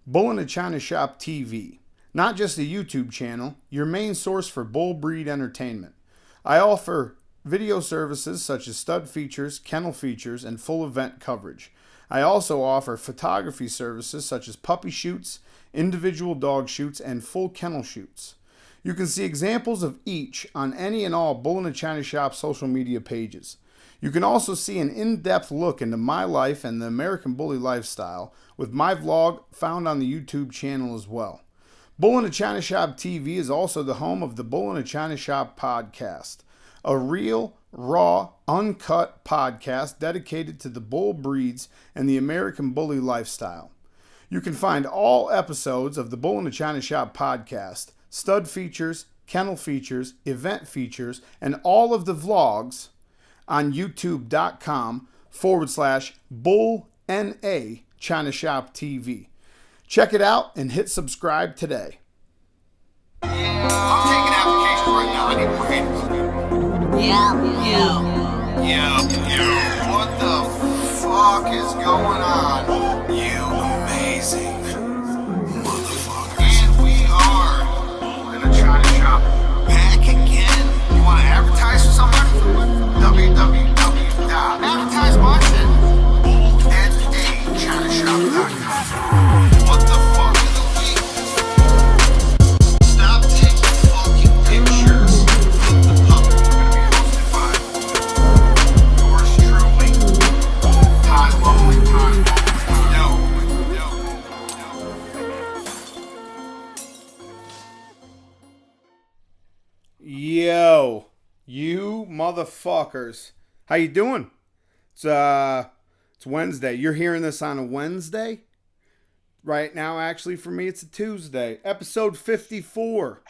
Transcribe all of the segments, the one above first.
Bull-NA-ChinaShop TV. Not just a YouTube channel, your main source for bull breed entertainment. I offer video services such as stud features, kennel features, and full event coverage. I also offer photography services such as puppy shoots, individual dog shoots, and full kennel shoots. You can see examples of each on any and all Bull-NA-ChinaShop social media pages. You can also see an in-depth look into my life and the American Bully lifestyle with my vlog found on the YouTube channel as well. Bull-NA-ChinaShop TV is also the home of the Bull-NA-ChinaShop Podcast, a real, raw, uncut podcast dedicated to the bull breeds and the American Bully lifestyle. You can find all episodes of the Bull-NA-ChinaShop Podcast, stud features, kennel features, event features, and all of the vlogs on youtube.com/Bull-NA-ChinaShop TV. Check it out and hit subscribe today. I'm taking applications right now. I need more haters. Yo. What the fuck is going on? You amazing motherfuckers. And we are Bull-NA-ChinaShop back again. You want to advertise for somebody? www.advertise my shit. Bull-NA-ChinaShop.com. What the fuck is the week? Stop taking fucking pictures of the public. We're gonna be hosted by yours truly, Todd Lonely. Yo, you motherfuckers. How you doing? It's Wednesday. You're hearing this on a Wednesday? Right now, actually, for me, it's a Tuesday. Episode 54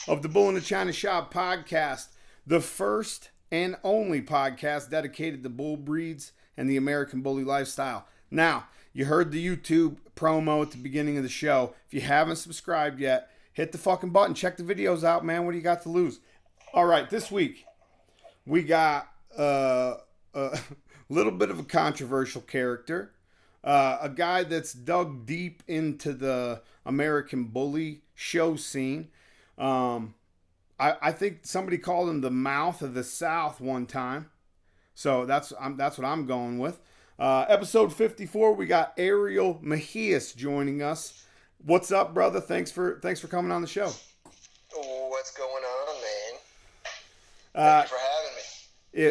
of the Bull-NA-ChinaShop Podcast. The first and only podcast dedicated to bull breeds and the American Bully lifestyle. Now, you heard the YouTube promo at the beginning of the show. If you haven't subscribed yet, hit the fucking button. Check the videos out, man. What do you got to lose? All right, this week, we got a little bit of a controversial character. A guy that's dug deep into the American Bully show scene. I think somebody called him the mouth of the South one time. So that's what I'm going with. Episode 54, we got Ariel Mejias joining us. What's up, brother? Thanks for coming on the show. What's going on, man? Thank you for having me.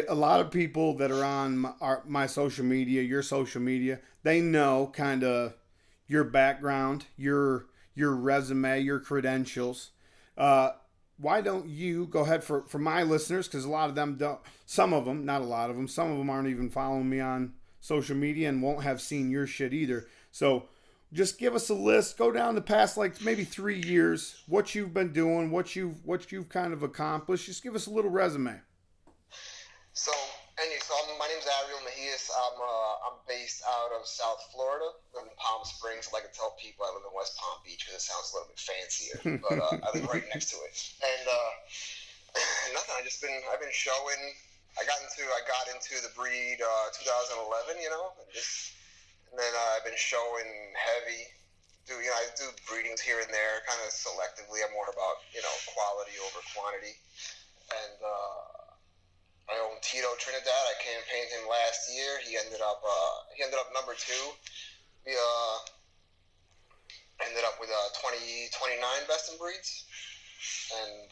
A lot of people that are on my social media, your social media, they know kind of your background, your resume, your credentials. Why don't you go ahead for my listeners, because a lot of them don't, some of them, not a lot of them, some of them aren't even following me on social media and won't have seen your shit either. So just give us a list, go down the past like maybe 3 years, what you've been doing, what you've kind of accomplished. Just give us a little resume. So my name's Ariel Mejias. I'm based out of South Florida, live in Palm Springs. I like to tell people I live in West Palm Beach because it sounds a little bit fancier, but I live right next to it. And nothing. I've been showing. I got into the breed 2011, and then I've been showing heavy. I do breedings here and there, kind of selectively. I'm more about quality over quantity, and. I own Tito Trinidad. I campaigned him last year. He ended up number 2. We ended up with 29 best in breeds, and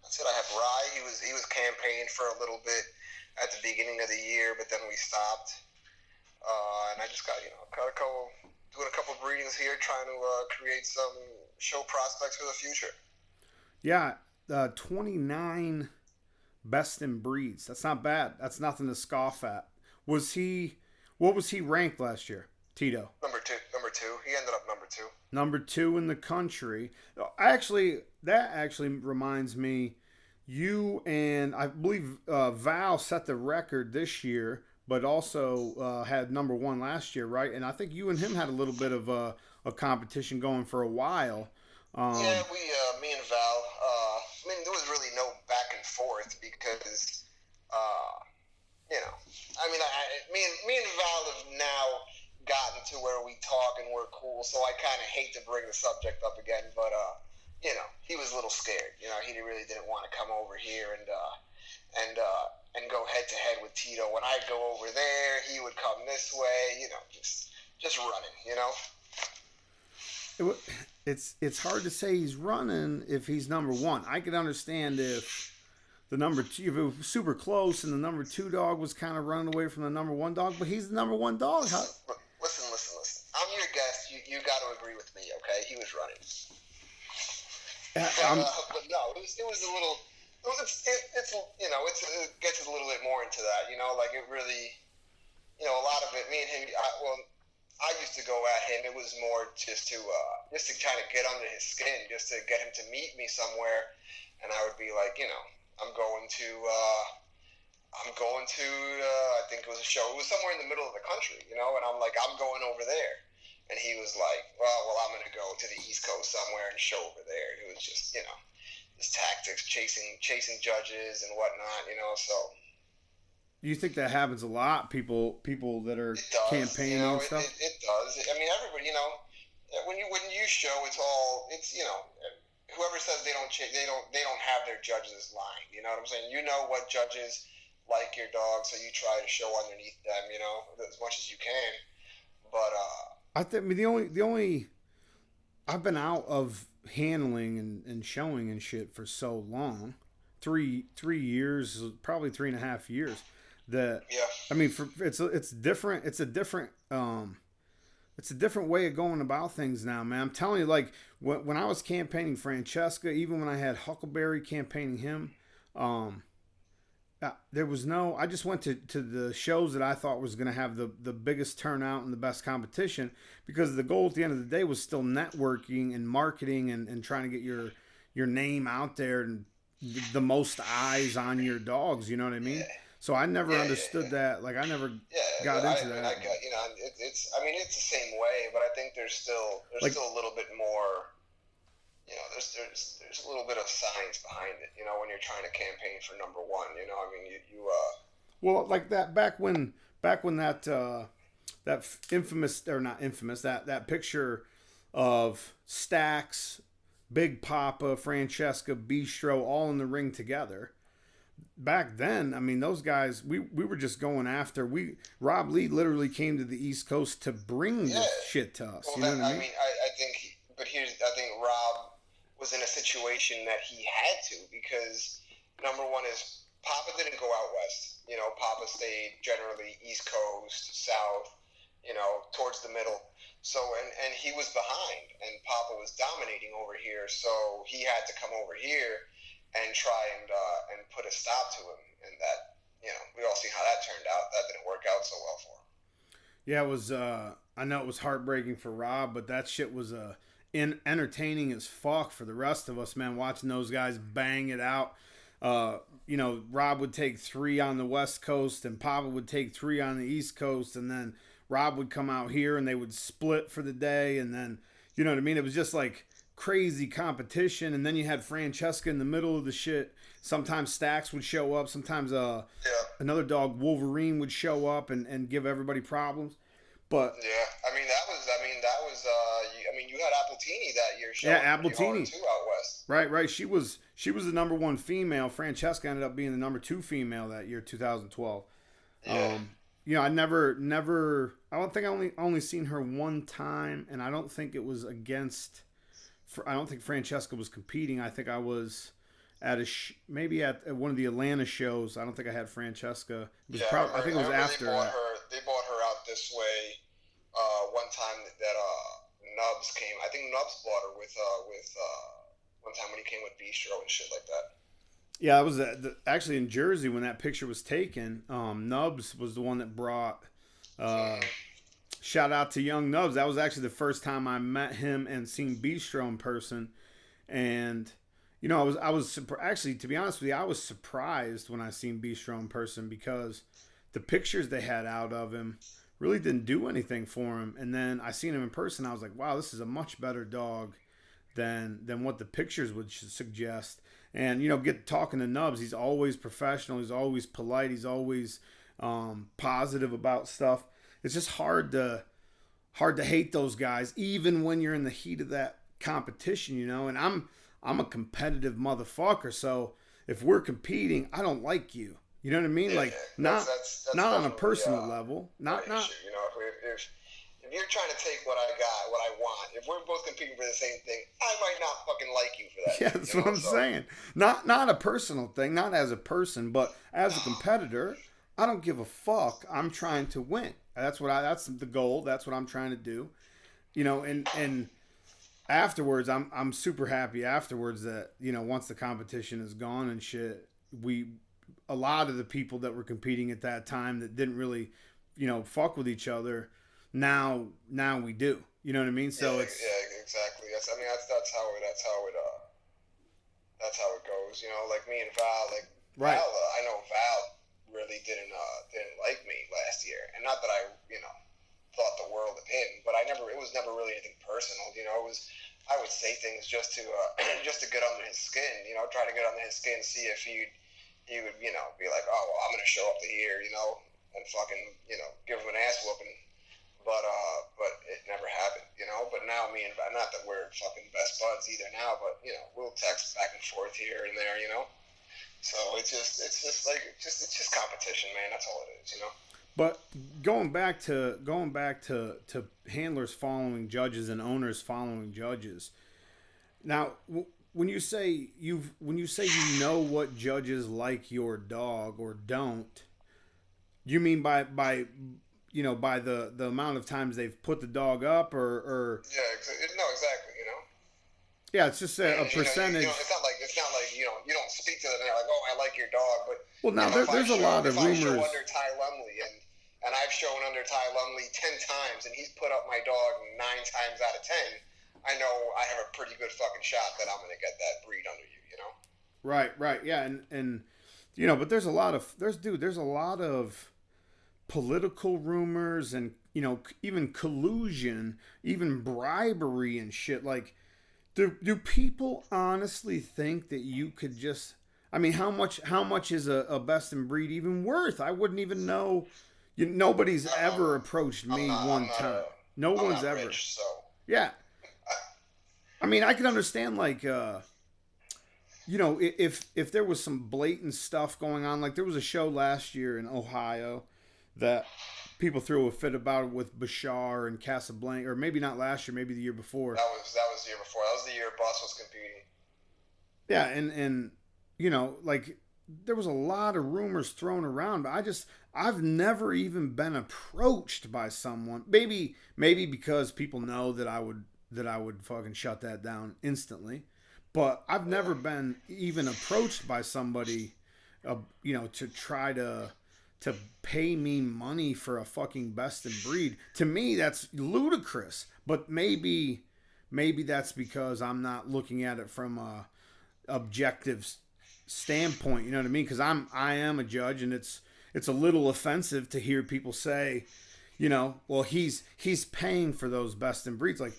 that's it. I have Rye. He was campaigned for a little bit at the beginning of the year, but then we stopped. And I just got doing a couple breedings here, trying to create some show prospects for the future. Yeah, 29. Best in breeds. That's not bad. That's nothing to scoff at. What was he ranked last year? Tito. Number two. He ended up number 2. Number 2 in the country. That actually reminds me, you and I believe Val set the record this year, but also had number 1 last year, right? And I think you and him had a little bit of a competition going for a while. Yeah, me and Val. There was really no back and forth because, me and Val have now gotten to where we talk and we're cool. So I kind of hate to bring the subject up again, but he was a little scared. He really didn't want to come over here and go head to head with Tito. When I'd go over there, he would come this way. Just running. It's hard to say he's running if he's number one. I could understand if the number two, if it was super close and the number 2 dog was kind of running away from the number 1 dog, but he's the number 1 dog. Listen. I'm your guest. You got to agree with me, okay? He was running. But no, it was a little. It gets a little bit more into that. Like it really, a lot of it. Me and him. I used to go at him. It was more just to kind of get under his skin, just to get him to meet me somewhere, and I would be like, I'm going to. I think it was a show. It was somewhere in the middle of the country, and I'm like, I'm going over there, and he was like, well, I'm going to go to the East Coast somewhere and show over there. And it was just, his tactics, chasing judges and whatnot, So. You think that happens a lot? People that are campaigning and stuff. It does. I mean, everybody. When you show, it's whoever says they don't have their judges lying. You know what I'm saying? You know what judges like your dog, so you try to show underneath them. As much as you can. But I think the only I've been out of handling and showing and shit for so long, 3 years, probably 3.5 years. That I mean, it's different. It's a different way of going about things now, man. I'm telling you, like when I was campaigning Francesca, even when I had Huckleberry campaigning him, there was no. I just went to the shows that I thought was going to have the biggest turnout and the best competition, because the goal at the end of the day was still networking and marketing and trying to get your name out there and the most eyes on your dogs. You know what I mean? Yeah. So I never understood that. Like I never got into that. It's the same way, but I think there's still a little bit more. There's a little bit of science behind it. When you're trying to campaign for number 1. I mean, Well, like that back when that infamous or not infamous that picture of Stax, Big Papa, Francesca, Bistro all in the ring together. Back then, I mean, those guys, we were just going after. Rob Lee literally came to the East Coast to bring this shit to us. Well, you know what I mean? I think Rob was in a situation that he had to, because number 1 is Papa didn't go out west. Papa stayed generally East Coast, South, towards the middle. So and he was behind, and Papa was dominating over here. So he had to come over here and try and put a stop to him, and that we all see how that turned out. That didn't work out so well for him. Yeah, it was. I know it was heartbreaking for Rob, but that shit was entertaining as fuck for the rest of us, man. Watching those guys bang it out. Rob would take 3 on the West Coast, and Papa would take 3 on the East Coast, and then Rob would come out here, and they would split for the day, and then you know what I mean. It was just like crazy competition, and then you had Francesca in the middle of the shit. Sometimes Stax would show up, sometimes another dog, Wolverine, would show up and give everybody problems. But you had Appletini that year showing Appletini too out west. Right. She was the number 1 female. Francesca ended up being the number 2 female that year, 2012. Yeah. I don't think I only seen her one time, and I don't think it was against. I don't think Francesca was competing. I think I was at maybe at one of the Atlanta shows. I don't think I had Francesca. I think it was after. They bought her out this way one time that Nubs came. I think Nubs bought her with one time when he came with Bistro and shit like that. Yeah, it was actually in Jersey when that picture was taken. Nubs was the one that brought. Shout out to young Nubs. That was actually the first time I met him and seen Bistro in person. And, I was actually, to be honest with you, I was surprised when I seen Bistro in person, because the pictures they had out of him really didn't do anything for him. And then I seen him in person. I was like, wow, this is a much better dog than what the pictures would suggest. And, get talking to Nubs. He's always professional. He's always polite. He's always positive about stuff. It's just hard to hard to hate those guys, even when you're in the heat of that competition, you know. And I'm a competitive motherfucker, so if we're competing, I don't like you. You know what I mean? Yeah, Like that's not on a definitely personal level. Not issue. You know, if you're trying to take what I got, what I want, if we're both competing for the same thing, I might not fucking like you for that. Yeah, that's what I'm saying. Not a personal thing, not as a person, but as a competitor, I don't give a fuck. I'm trying to win. That's the goal. That's what I'm trying to do. You know, and afterwards, I'm super happy afterwards that, you know, once the competition is gone and shit, a lot of the people that were competing at that time that didn't really, you know, fuck with each other, now we do. You know what I mean? So it's exactly. That's how it goes. You know, like me and Val, right. Val, I know Val really didn't like me last year, and not that I, you know, thought the world of him, but it was never really anything personal. You know, I would say things just to just to get under his skin. You know, try to get under his skin, see if he would, you know, be like, oh, well, I'm gonna show up to here, you know, and fucking, you know, give him an ass whooping. But it never happened, you know. But now me and not that we're fucking best buds either now, but you know, we'll text back and forth here and there, you know. So it's just competition, man. That's all it is, you know. But going back to handlers following judges and owners following judges. Now, when you say you know what judges like your dog or don't, you mean by you know, by the amount of times they've put the dog up or yeah, no, exactly, you know. Yeah, it's just a percentage. You know, it's not like you don't speak to them and they're like, oh, I like your dog, but well, now there's a lot of rumors. If I show under Ty Lumley and I've shown under Ty Lumley 10 times and he's put up my dog 9 times out of 10, I know I have a pretty good fucking shot that I'm gonna get that breed under you, you know. Right, yeah, and you know, but there's a lot of political rumors and, you know, even collusion, even bribery and shit. Like, do people honestly think that you could just? I mean, how much is a best in breed even worth? I wouldn't even know. Nobody's ever approached me one time. No one's ever. Rich, so. Yeah. I mean, I can understand, like, you know, if there was some blatant stuff going on, like there was a show last year in Ohio that people threw a fit about with Bashar and Casablanca, or maybe not last year, maybe the year before. That was the year before. That was the year Boss was competing. Yeah, and you know, like there was a lot of rumors thrown around, but I've never even been approached by someone. Maybe because people know that I would fucking shut that down instantly. But I've never been even approached by somebody, you know, to try to pay me money for a fucking best in breed. To me, that's ludicrous. But maybe that's because I'm not looking at it from a objective standpoint. You know what I mean? Because I am a judge, and it's a little offensive to hear people say, you know, well, he's paying for those best in breeds. Like,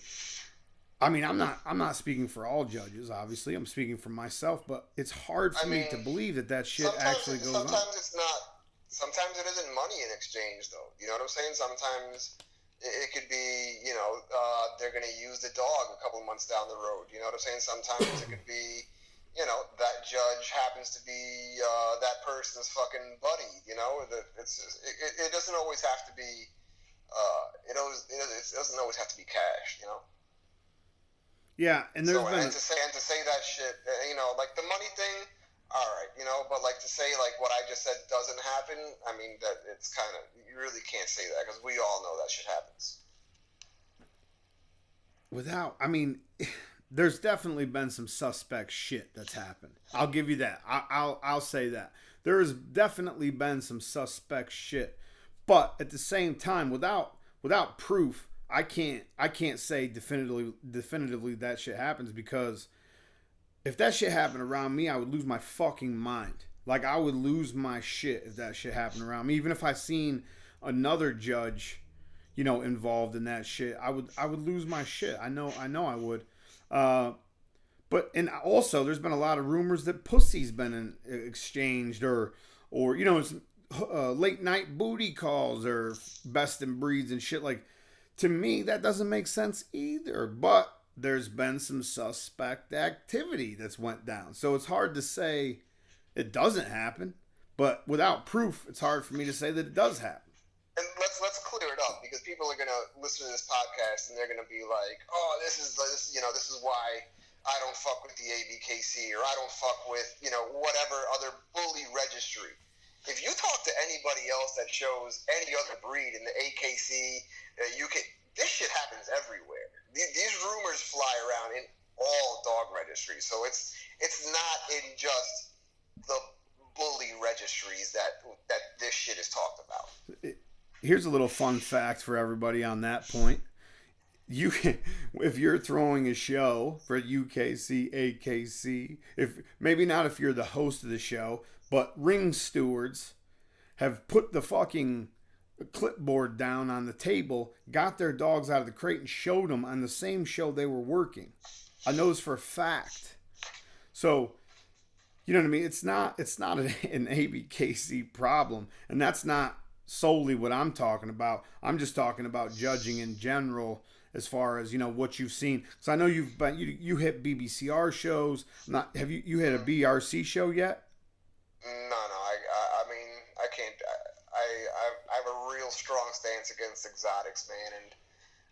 I mean, I'm not speaking for all judges. Obviously, I'm speaking for myself. But it's hard for me to believe that shit actually goes on. Sometimes it's not. Sometimes it isn't money in exchange, though. You know what I'm saying? Sometimes it could be, you know, they're going to use the dog a couple of months down the road. You know what I'm saying? Sometimes it could be, you know, that judge happens to be that person's fucking buddy. You know, it doesn't always have to be. It doesn't always have to be cash. You know. Yeah, and there's to say that shit, you know, like the money thing. All right, you know, but like to say like what I just said doesn't happen, I mean, that it's kind of, you really can't say that because we all know that shit happens. I mean, there's definitely been some suspect shit that's happened. I'll give you that. I'll say that. There has definitely been some suspect shit. But at the same time, without proof, I can't say definitively that shit happens, because if that shit happened around me, I would lose my fucking mind. Like, I would lose my shit if that shit happened around me. Even if I seen another judge, you know, involved in that shit, I would lose my shit. I know I would. But and also, there's been a lot of rumors that pussy's been exchanged, or you know, late night booty calls, or best in breeds and shit. Like, to me, that doesn't make sense either. But there's been some suspect activity that's went down. So it's hard to say it doesn't happen. But without proof, it's hard for me to say that it does happen. And let's clear it up, because people are gonna listen to this podcast and they're gonna be like, "Oh, this is why I don't fuck with the ABKC, or I don't fuck with whatever other bully registry." If you talk to anybody else that shows any other breed in the AKC, this shit happens everywhere. These rumors fly around in all dog registries, so it's not in just the bully registries that this shit is talked about. Here's a little fun fact for everybody on that point. If you're throwing a show for UKC, AKC, maybe not if you're the host of the show, but ring stewards have put the fucking clipboard down on the table, got their dogs out of the crate, and showed them on the same show they were working. I know this for a fact. So, you know what I mean? It's not an ABKC problem, and that's not solely what I'm talking about. I'm just talking about judging in general, as far as what you've seen. Because I know you hit BBCR shows. Have you hit a BRC show yet? No. I mean, I can't. I have a real strong stance against exotics, man, and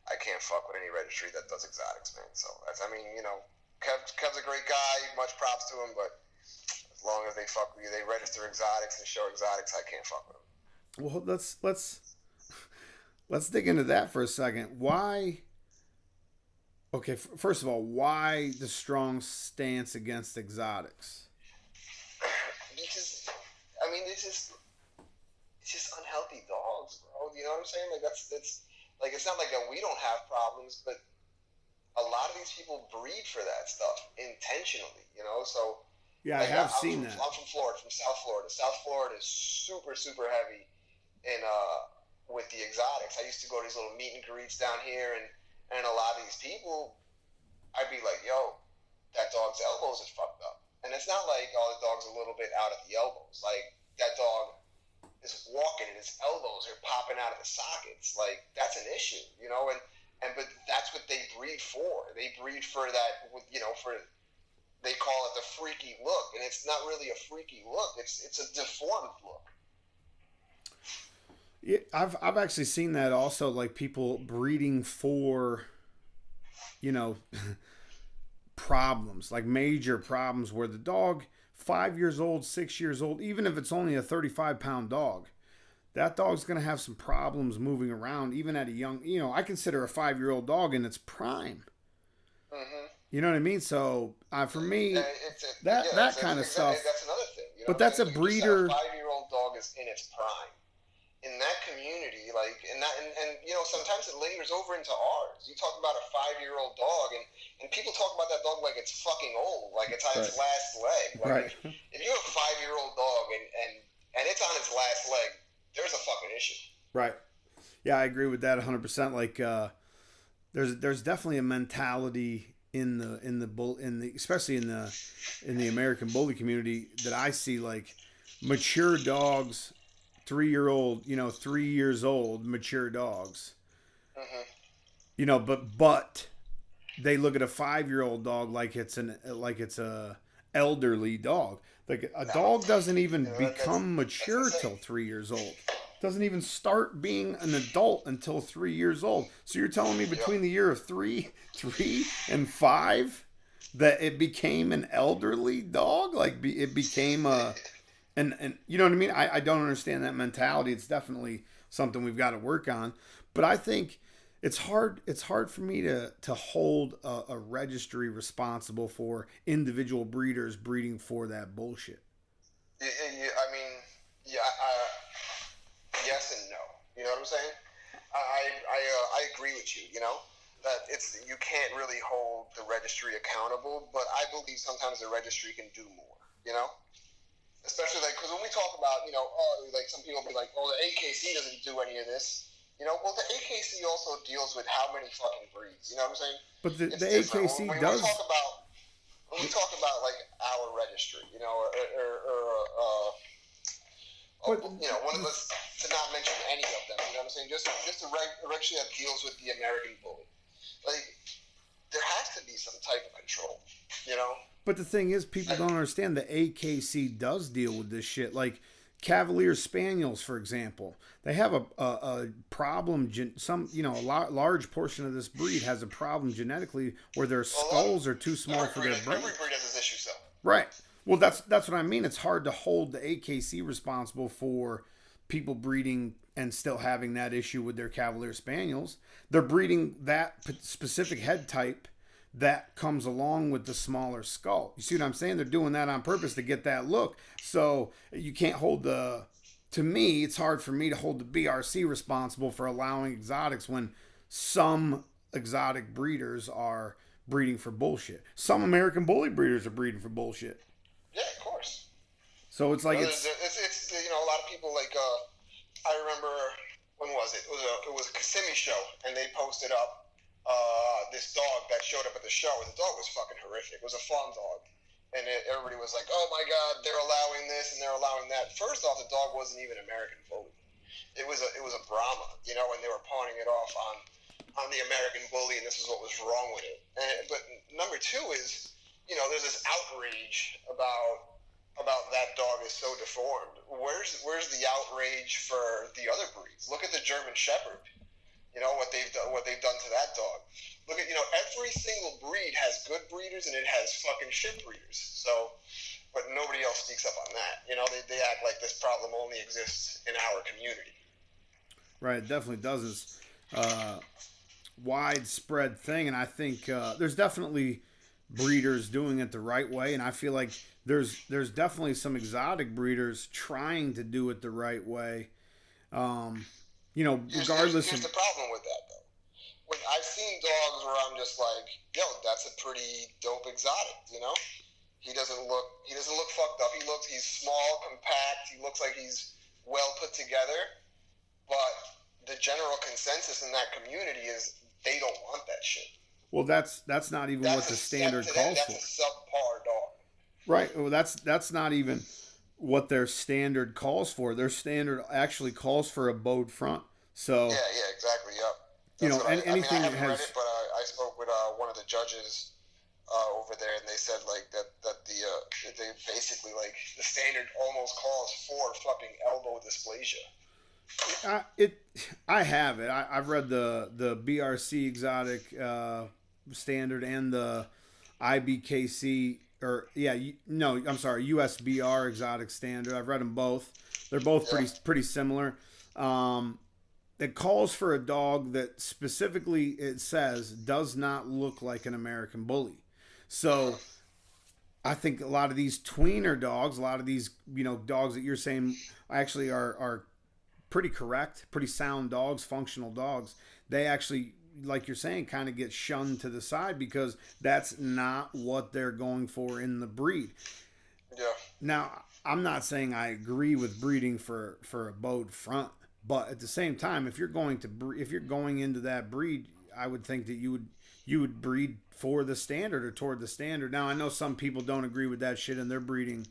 I can't fuck with any registry that does exotics, man. So Kev's a great guy. Much props to him, but as long as they fuck with you, they register exotics and show exotics, I can't fuck with them. Well, let's dig into that for a second. Why? Okay, first of all, why the strong stance against exotics? Because it's just unhealthy dogs, bro. You know what I'm saying? It's not like that we don't have problems, but a lot of these people breed for that stuff intentionally. So yeah, I have seen that. I'm from Florida, from South Florida. South Florida is super, super heavy in with the exotics. I used to go to these little meet and greets down here, and a lot of these people, I'd be like, "Yo, that dog's elbows is fucked up," and it's not like, "Oh, the dog's a little bit out at the elbows." Like, that dog is walking and his elbows are popping out of the sockets. Like, that's an issue, but that's what they breed for. They breed for that, they call it the freaky look, and it's not really a freaky look. It's a deformed look. Yeah, I've actually seen that also, like people breeding for, problems, like major problems where the dog, 5 years old, 6 years old, even if it's only a 35-pound dog, that dog's going to have some problems moving around, even at a young, I consider a 5-year-old dog in its prime. Mm-hmm. You know what I mean? So for me, that kind of stuff. That's another thing. But that's a breeder. A 5-year-old dog is in its prime. In that community, sometimes it lingers over into ours. You talk about a 5-year-old dog, and people talk about that dog like it's fucking old, like it's on its last leg. Like, right. If you have a 5-year-old dog and it's on its last leg, there's a fucking issue. Right. Yeah, I agree with that 100%. Like, there's definitely a mentality especially in the American bully community that I see, like mature dogs. 3-year-old, 3 years old, mature dogs. Mm-hmm. But they look at a 5-year-old dog like it's a elderly dog. Like a dog doesn't even become mature till 3 years old. Doesn't even start being an adult until 3 years old. So you're telling me between the year of three and 5 that it became an elderly dog? Like it became a... And you know what I mean? I don't understand that mentality. It's definitely something we've got to work on. But I think it's hard for me to hold a registry responsible for individual breeders breeding for that bullshit. Yes and no. You know what I'm saying? I agree with you, that you can't really hold the registry accountable, but I believe sometimes the registry can do more, Especially because when we talk about, some people be like, "Oh, the AKC doesn't do any of this." Well, the AKC also deals with how many fucking breeds. You know what I'm saying? But the AKC does. When we talk about like our registry, one of the to not mention any of them. You know what I'm saying? Just a registry that deals with the American Bully. Like, there has to be some type of control, you know? But the thing is, people don't understand the AKC does deal with this shit. Like Cavalier Spaniels, for example, they have a problem. A large portion of this breed has a problem genetically where their skulls are too small for their brain. Every breed has this issue, so. Right. Well, that's what I mean. It's hard to hold the AKC responsible for people breeding and still having that issue with their Cavalier Spaniels. They're breeding that specific head type that comes along with the smaller skull. You see what I'm saying? They're doing that on purpose to get that look. So you can't hold to me, it's hard for me to hold the BRC responsible for allowing exotics when some exotic breeders are breeding for bullshit. Some American Bully breeders are breeding for bullshit. Yeah, of course. So it's like it's a lot of people like I remember, when was it? It was a Kissimmee show, and they posted up this dog that showed up at the show, and the dog was fucking horrific. It was a fawn dog, and everybody was like, "Oh my god, they're allowing this and they're allowing that." First off, the dog wasn't even American Bully. It was a Brahma, you know, and they were pawning it off on the American Bully, and this is what was wrong with it. But number two is, you know, there's this outrage about that dog is so deformed. Where's the outrage for the other breeds? Look at the German Shepherd. You know what they've done to that dog. Look at, you know, every single breed has good breeders and it has fucking shit breeders. So, but nobody else speaks up on that. You know, they act like this problem only exists in our community. Right, it definitely does. It's widespread thing, and I think there's definitely breeders doing it the right way, and I feel like there's definitely some exotic breeders trying to do it the right way. You know, regardless here's of... the problem with that, though. When I've seen dogs where I'm just like, yo, that's a pretty dope exotic, you know? He doesn't look fucked up. He's small, compact. He looks like he's well put together. But the general consensus in that community is they don't want that shit. Well, that's not even what the standard calls for. That's a subpar dog. Right. Well, that's not even what their standard calls for. Their standard actually calls for a bowed front. So yeah, exactly. Yep. You know, anything I that haven't has... read it, but I spoke with one of the judges over there, and they said like that they basically like the standard almost calls for fucking elbow dysplasia. I have it. I've read the BRC exotic standard and the IBKC USBR exotic standard. I've read them both. They're both pretty similar. It calls for a dog that specifically, it says, does not look like an American Bully. So I think a lot of these tweener dogs, a lot of these, you know, dogs that you're saying actually are pretty correct, pretty sound dogs, functional dogs, they actually, like you're saying, kind of get shunned to the side because that's not what they're going for in the breed. Yeah. Now, I'm not saying I agree with breeding for a bowed front, but at the same time, if you're going into that breed, I would think that you would breed for the standard or toward the standard. Now, I know some people don't agree with that shit and they're breeding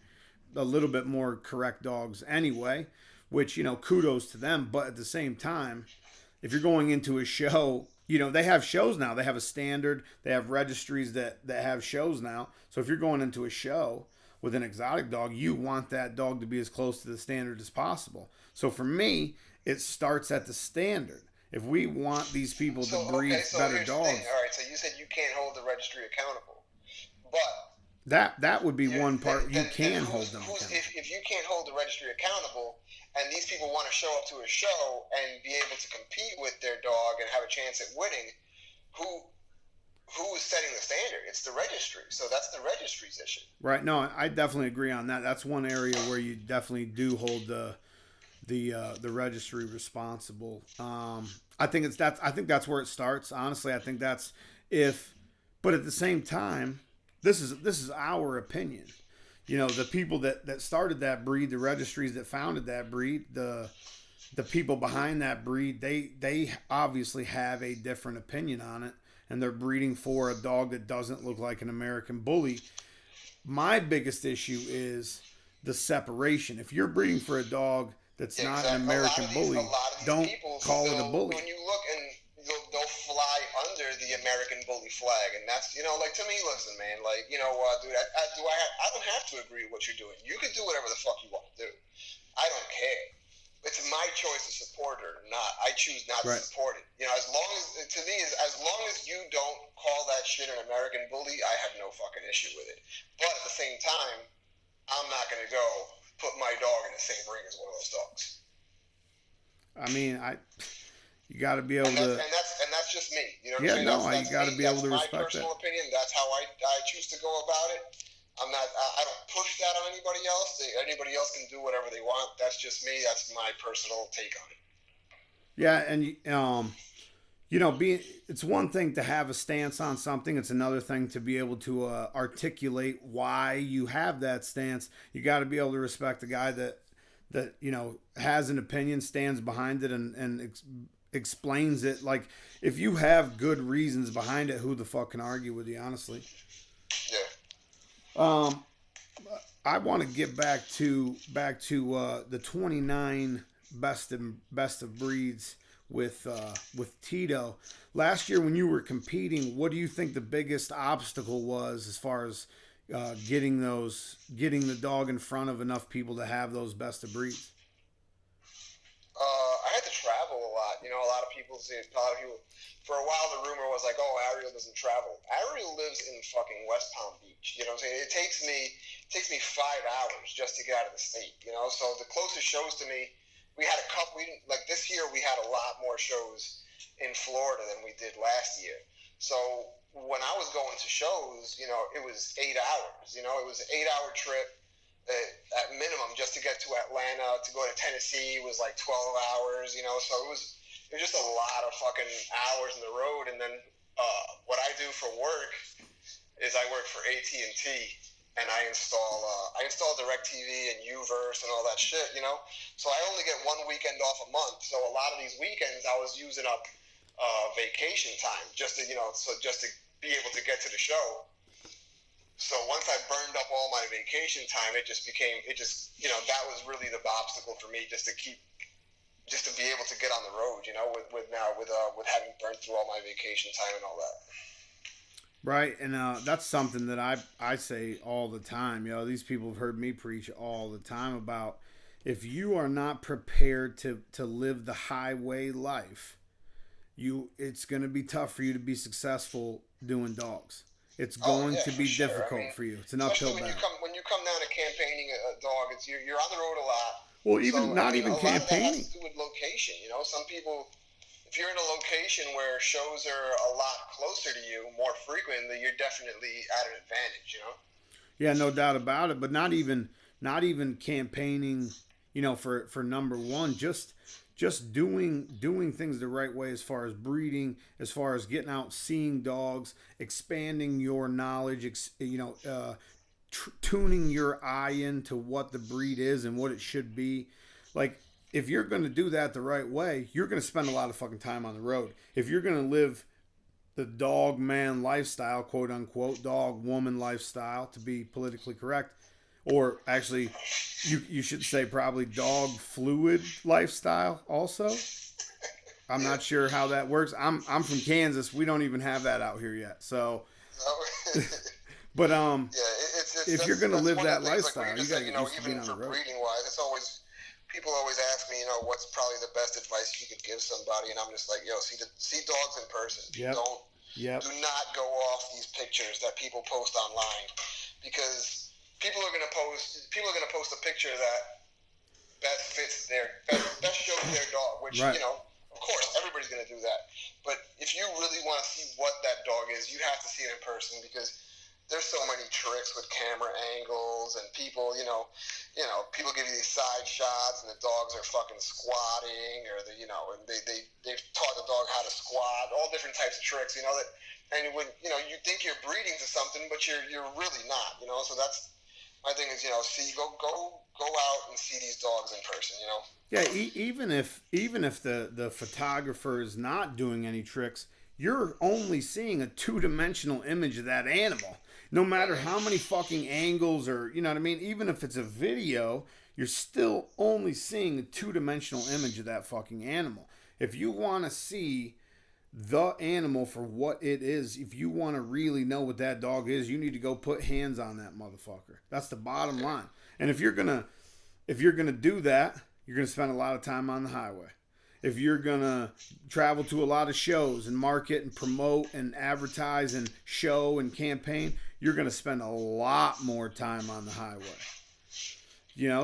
a little bit more correct dogs anyway, which, you know, kudos to them. But at the same time, if you're going into a show, you know, they have shows now. They have a standard. They have registries that have shows now. So if you're going into a show with an exotic dog, you want that dog to be as close to the standard as possible. So for me, it starts at the standard. If we want these people to breed better dogs... All right, so you said you can't hold the registry accountable. But... That would be one part you can hold them accountable. If you can't hold the registry accountable, and these people want to show up to a show and be able to compete with their dog and have a chance at winning, who is setting the standard? It's the registry. So that's the registry's issue. Right. No, I definitely agree on that. That's one area where you definitely do hold the registry responsible. I think that's where it starts. Honestly, I think that's but at the same time, this is our opinion. You know, the people that started that breed, the registries that founded that breed, the people behind that breed, they obviously have a different opinion on it, and they're breeding for a dog that doesn't look like an American Bully. My biggest issue is the separation. If you're breeding for a dog that's Yeah, not an exactly. American A bully, lot of these don't people call it a still, bully. when you look and they'll fly under the American bully flag, and that's, like, to me, listen, man, like, you know what, dude, I don't have to agree with what you're doing. You can do whatever the fuck you want to do. I don't care. It's my choice to support her or not. I choose not to Right. support it. As long as you don't call that shit an American bully, I have no fucking issue with it. But at the same time, I'm not going to go put my dog in the same ring as one of those dogs. I mean, you got to be able to. And that's just me. You know what Yeah, I'm saying? no, you got to be able to respect that. That's my personal opinion. That's how I choose to go about it. I don't push that on anybody else. Anybody else can do whatever they want. That's just me. That's my personal take on it. Yeah, and it's one thing to have a stance on something. It's another thing to be able to articulate why you have that stance. You got to be able to respect the guy that has an opinion, stands behind it, and explains it. Like, if you have good reasons behind it, who the fuck can argue with you? Honestly. Yeah. I want to get back to the 29 best of breeds with Tito. Last year when you were competing, what do you think the biggest obstacle was as far as getting the dog in front of enough people to have those best of breeds? I had to travel a lot. A lot of people, for a while the rumor was like, oh, Ariel doesn't travel. Ariel lives in fucking West Palm Beach. You know what I'm saying? It takes me 5 hours just to get out of the state. So the closest shows to me, we had a couple. Like this year, we had a lot more shows in Florida than we did last year. So when I was going to shows, it was 8 hours. It was an 8-hour trip. At minimum, just to get to Atlanta, to go to Tennessee was like 12 hours, so it was just a lot of fucking hours on the road. And then what I do for work is I work for AT&T, and I install DirecTV and Uverse and all that shit, so I only get one weekend off a month. So a lot of these weekends I was using up vacation time just to be able to get to the show. So once I burned up all my vacation time, that was really the obstacle for me, just to be able to get on the road, with having burned through all my vacation time and all that. Right, and that's something that I say all the time. These people have heard me preach all the time about, if you are not prepared to live the highway life, it's going to be tough for you to be successful doing dogs. It's going to be difficult for you. It's an uphill battle. When you come down to campaigning a dog, you're on the road a lot. Well, even campaigning. A lot of that has to do with location. Some people, if you're in a location where shows are a lot closer to you, more frequently, you're definitely at an advantage. Yeah, no doubt about it. But not even campaigning. For number one, just doing things the right way, as far as breeding, as far as getting out, seeing dogs, expanding your knowledge, tuning your eye into what the breed is and what it should be. Like, if you're going to do that the right way, you're going to spend a lot of fucking time on the road. If you're going to live the dog man lifestyle, quote unquote, dog woman lifestyle, to be politically correct, or actually, you should say probably dog fluid lifestyle also. I'm not sure how that works. I'm from Kansas. We don't even have that out here yet. So, but if you're gonna live that lifestyle, you gotta get used to being on the road. Breeding wise, people always ask me, what's probably the best advice you could give somebody, and I'm just like, see dogs in person. Yep. Do not go off these pictures that people post online, because people are gonna post a picture that best fits best shows their dog, which right. Of course everybody's gonna do that. But if you really want to see what that dog is, you have to see it in person, because there's so many tricks with camera angles, and people, people give you these side shots, and the dogs are fucking squatting, or and they've taught the dog how to squat, all different types of tricks, that, and when you think you're breeding to something, but you're really not, So that's my thing is, go out and see these dogs in person, Yeah, even if the photographer is not doing any tricks, you're only seeing a 2-dimensional image of that animal. No matter how many fucking angles, or, you know what I mean? Even if it's a video, you're still only seeing a two-dimensional image of that fucking animal. If you want to see the animal for what it is, if you want to really know what that dog is, you need to go put hands on that motherfucker. That's the bottom line. And if you're gonna do that, you're gonna spend a lot of time on the highway. If you're gonna travel to a lot of shows and market and promote and advertise and show and campaign, you're gonna spend a lot more time on the highway.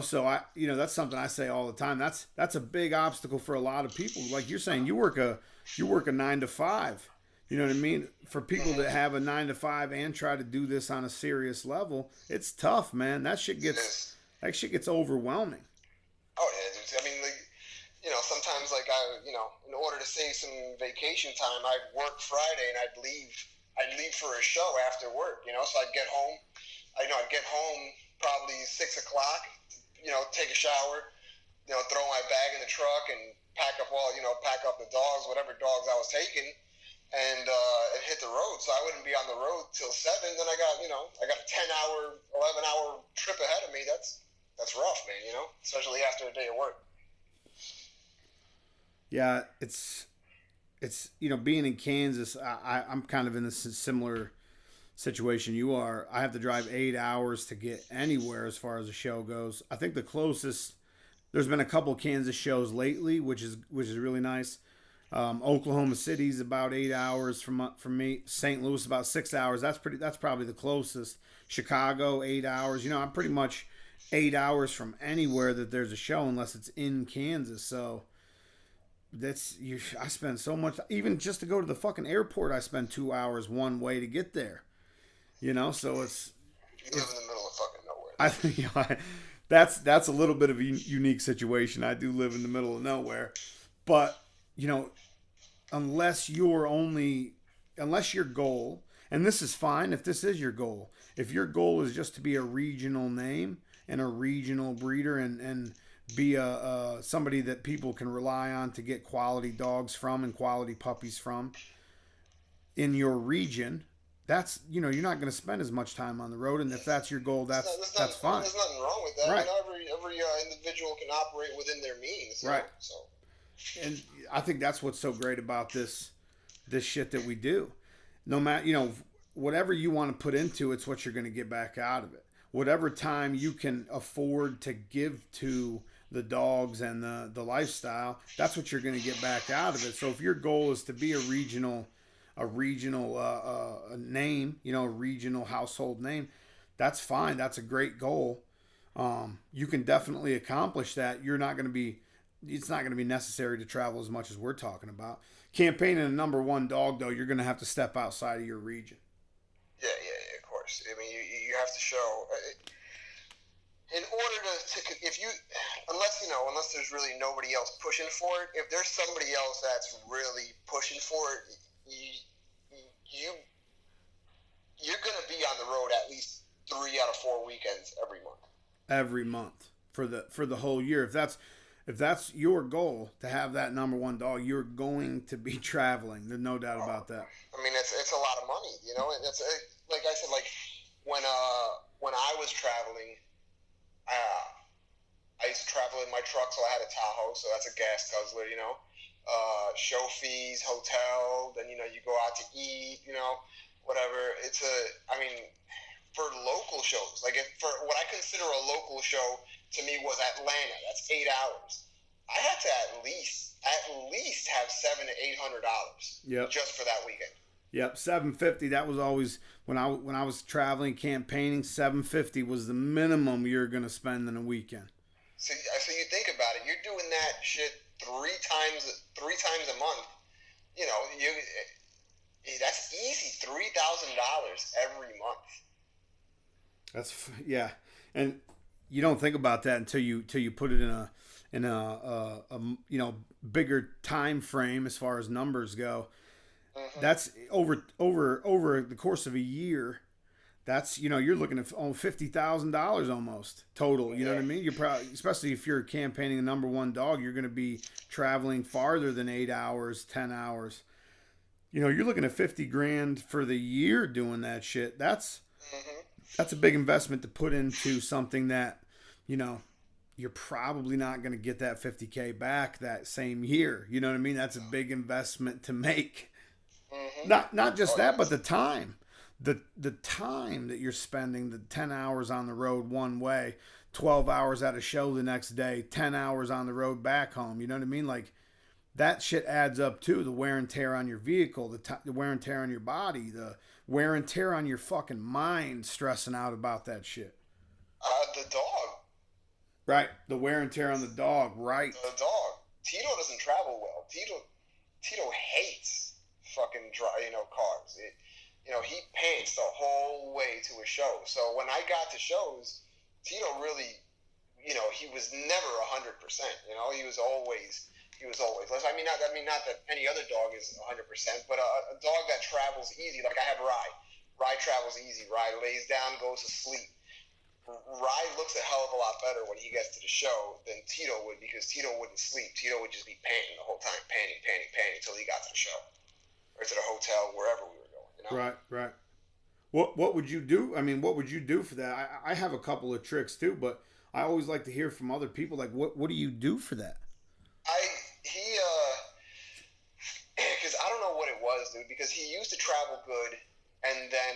So that's something I say all the time. That's a big obstacle for a lot of people. Like you're saying, you work a 9 to 5. You know what I mean? For people that have a 9 to 5 and try to do this on a serious level, it's tough, man. That shit gets overwhelming. Oh yeah, dude. I mean, sometimes in order to save some vacation time, I'd work Friday and I'd leave for a show after work. So I'd get home. I'd get home probably 6 o'clock. Take a shower. Throw my bag in the truck and pack up the dogs, whatever dogs I was taking, and hit the road. So I wouldn't be on the road till 7. Then I got a 10-hour, 11-hour trip ahead of me. That's rough, man. Especially after a day of work. Yeah, it's being in Kansas. I'm kind of in this similar situation you are. I have to drive 8 hours to get anywhere as far as the show goes. I think the closest, there's been a couple Kansas shows lately, which is really nice. Oklahoma City's about 8 hours from me. St. Louis about 6 hours. That's probably the closest. Chicago 8 hours. I'm pretty much 8 hours from anywhere that there's a show, unless it's in Kansas. So I spend so much, even just to go to the fucking airport. I spend 2 hours one way to get there. So you live in the middle of fucking nowhere. That's a little bit of a unique situation. I do live in the middle of nowhere, but unless your goal, and this is fine if this is your goal, if your goal is just to be a regional name and a regional breeder and be somebody that people can rely on to get quality dogs from and quality puppies from in your region, that's you're not going to spend as much time on the road, and if that's your goal, that's fine. There's nothing wrong with that. Right. Every individual can operate within their means. Right. So. And I think that's what's so great about this shit that we do. No matter whatever you want to put into it's what you're going to get back out of it. Whatever time you can afford to give to the dogs and the lifestyle, that's what you're going to get back out of it. So if your goal is to be a regional name, a regional household name, that's fine. That's a great goal. You can definitely accomplish that. It's not going to be necessary to travel as much as we're talking about. Campaigning a number one dog, though, you're going to have to step outside of your region. Yeah, of course. I mean, you have to show. In order unless there's really nobody else pushing for it, if there's somebody else that's really pushing for it, you're going to be on the road at least 3 out of 4 weekends every month. Every month for the whole year. If that's your goal to have that number one dog, you're going to be traveling. There's no doubt about that. I mean, it's a lot of money, And it's like I said, like when I was traveling, I used to travel in my truck, so I had a Tahoe, so that's a gas guzzler, show fees, hotel, then you go out to eat, whatever. For local shows, for what I consider a local show to me was Atlanta. That's 8 hours. I had to at least have $700 to $800 just for that weekend. Yep, $750. That was always when I was traveling campaigning. $750 was the minimum you're gonna spend in a weekend. So you think about it. You're doing that shit three times a month. That's easy. $3,000 every month. And you don't think about that until you put it in a bigger time frame as far as numbers go. Mm-hmm. That's over the course of a year. That's you're looking at $50,000 almost total. You know what I mean? You're probably, especially if you're campaigning a number one dog, you're going to be traveling farther than 8 hours, 10 hours. You're looking at $50,000 for the year doing that shit. That's a big investment to put into something that you're probably not going to get that 50K back that same year. You know what I mean? That's a big investment to make. Mm-hmm. Not just Oh, that, but yes. the time. The time that you're spending, the 10 hours on the road one way, 12 hours at a show the next day, 10 hours on the road back home. You know what I mean? Like that shit adds up too. The wear and tear on your vehicle, the wear and tear on your body, the wear and tear on your fucking mind, stressing out about that shit. The dog. Right. The wear and tear on the dog. Right. The dog. Tito doesn't travel well. Tito hates fucking cars. He pants the whole way to a show. So when I got to shows, Tito really, he was never 100%. He was always. Not that any other dog is 100%, but a dog that travels easy, like I have Rye. Rye travels easy. Rye lays down, goes to sleep. Rye looks a hell of a lot better when he gets to the show than Tito would, because Tito wouldn't sleep. Tito would just be panting the whole time, panting until he got to the show or to the hotel, wherever we were going. Right. What would you do? I mean, what would you do for that? I have a couple of tricks too, but I always like to hear from other people. Like, what do you do for that? Because I don't know what it was, dude. Because he used to travel good, and then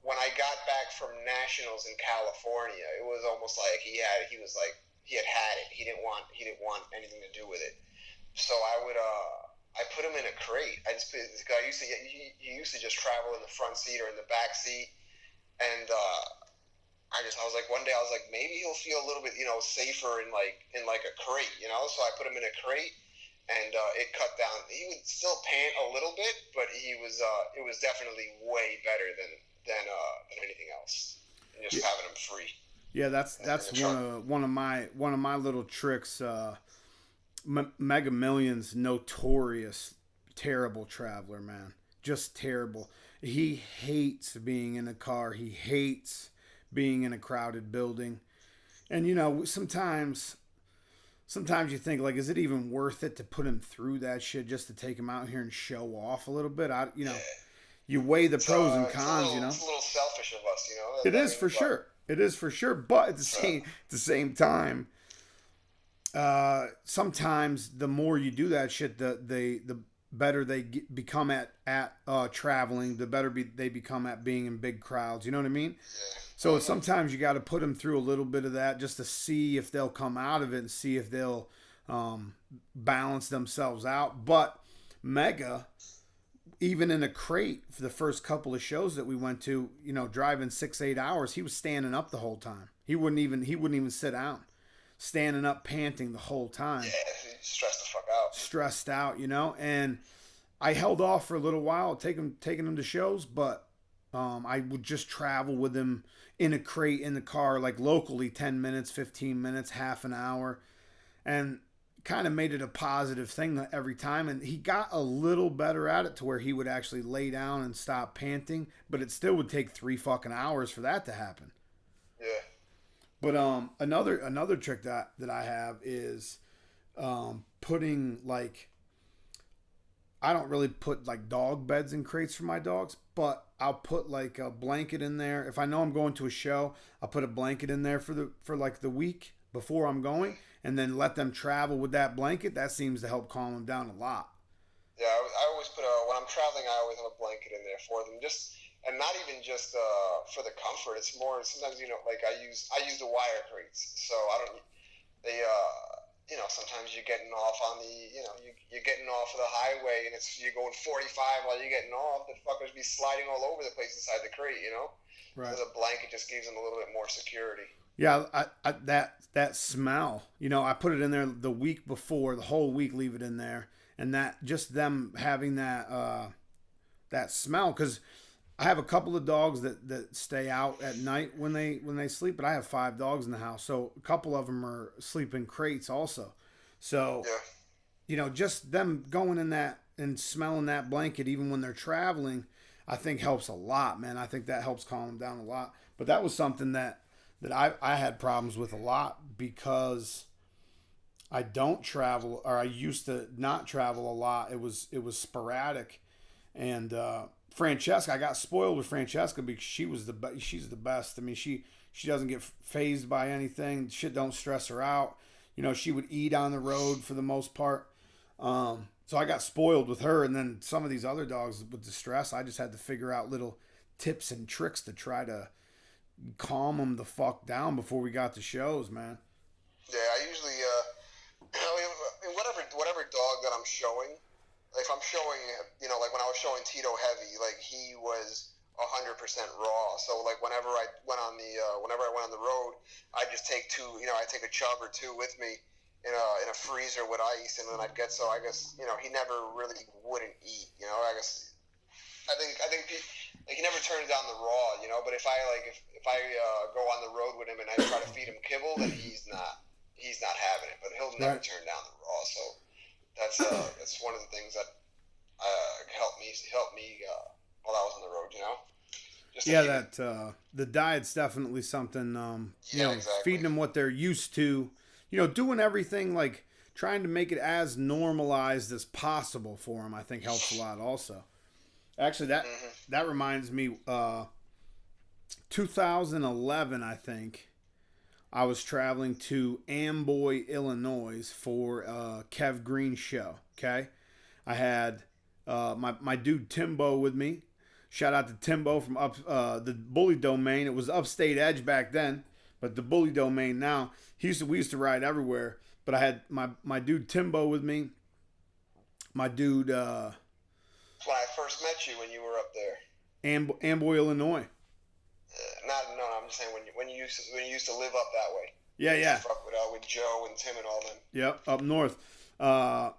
when I got back from nationals in California, it was almost like he had it. He didn't want anything to do with it. So I put him in a crate. He used to just travel in the front seat or in the back seat, and I was like, one day I was like, maybe he'll feel a little bit safer in a crate, So I put him in a crate, and it cut down. He would still pant a little bit, but it was definitely way better than anything else. And just having him free. Yeah, that's one of my little tricks. Mega Millions, notorious terrible traveler, man, just terrible. He hates being in a car. He hates being in a crowded building, and sometimes you think, like, is it even worth it to put him through that shit just to take him out here and show off a little bit? You weigh the pros and cons. It's a little selfish of us, It is for sure. It is for sure. But at the same time, sometimes the more you do that shit, the better they become at traveling. The better they become at being in big crowds. You know what I mean? Yeah. So sometimes you got to put them through a little bit of that just to see if they'll come out of it and see if they'll balance themselves out. But Mega, even in a crate for the first couple of shows that we went to, driving 6-8 hours, he was standing up the whole time. He wouldn't even sit down, standing up, panting the whole time. Yeah, stressed the fuck out. Stressed out, and I held off for a little while, taking him to shows, but I would just travel with him in a crate in the car, like locally, 10 minutes, 15 minutes, half an hour, and kind of made it a positive thing every time. And he got a little better at it to where he would actually lay down and stop panting, but it still would take 3 fucking hours for that to happen. Yeah. But another trick that I have is putting, like, I don't really put like dog beds in crates for my dogs, but I'll put like a blanket in there. If I know I'm going to a show, I'll put a blanket in there for like the week before I'm going, and then let them travel with that blanket. That seems to help calm them down a lot. Yeah, I always put when I'm traveling, I always have a blanket in there for them, and not even just for the comfort. It's more sometimes like I use the wire crates, so I don't they. Sometimes you're getting off on you're getting off of the highway, and you're going 45 while you're getting off. The fuckers be sliding all over the place inside the crate, Right. So the blanket just gives them a little bit more security. Yeah, that smell, I put it in there the week before, the whole week, leave it in there, and that just them having that smell, because I have a couple of dogs that stay out at night when they sleep, but I have 5 dogs in the house, so a couple of them are sleeping crates also. So, yeah. Just them going in that and smelling that blanket even when they're traveling, I think helps a lot, man. I think that helps calm them down a lot. But that was something that I had problems with a lot, because I don't travel, or I used to not travel a lot. It was sporadic, and Francesca, I got spoiled with Francesca because she's the best. I mean, she doesn't get phased by anything. Shit don't stress her out. You know, she would eat on the road for the most part. So I got spoiled with her, and then some of these other dogs with the stress, I just had to figure out little tips and tricks to try to calm them the fuck down before we got to shows, man. Yeah, I usually, whatever dog that I'm showing, if I'm showing, like when I was showing Tito Heavy, like he was 100% raw. So like whenever I went on the road, I just take I take a chub or two with me in a freezer with ice, and then I guess he never really wouldn't eat. I think he never turns down the raw. But if I go on the road with him and I try to feed him kibble, then he's not having it. But he'll never turn down the raw. So that's one of the things that helped me while I was on the road. The diet's definitely something. Exactly. Feeding them what they're used to. Doing everything like trying to make it as normalized as possible for them, I think helps a lot also. Actually, that reminds me, 2011, I think, I was traveling to Amboy, Illinois for Kev Green's show, okay? I had my dude Timbo with me. Shout out to Timbo from the Bully Domain. It was Upstate Edge back then, but the Bully Domain now. We used to ride everywhere, but I had my dude Timbo with me. My dude... when I first met you, when you were up there. Amboy, Illinois. I'm just saying when you used to live up that way. Yeah. Fuck with Joe and Tim and all them. Yep, up north. Well,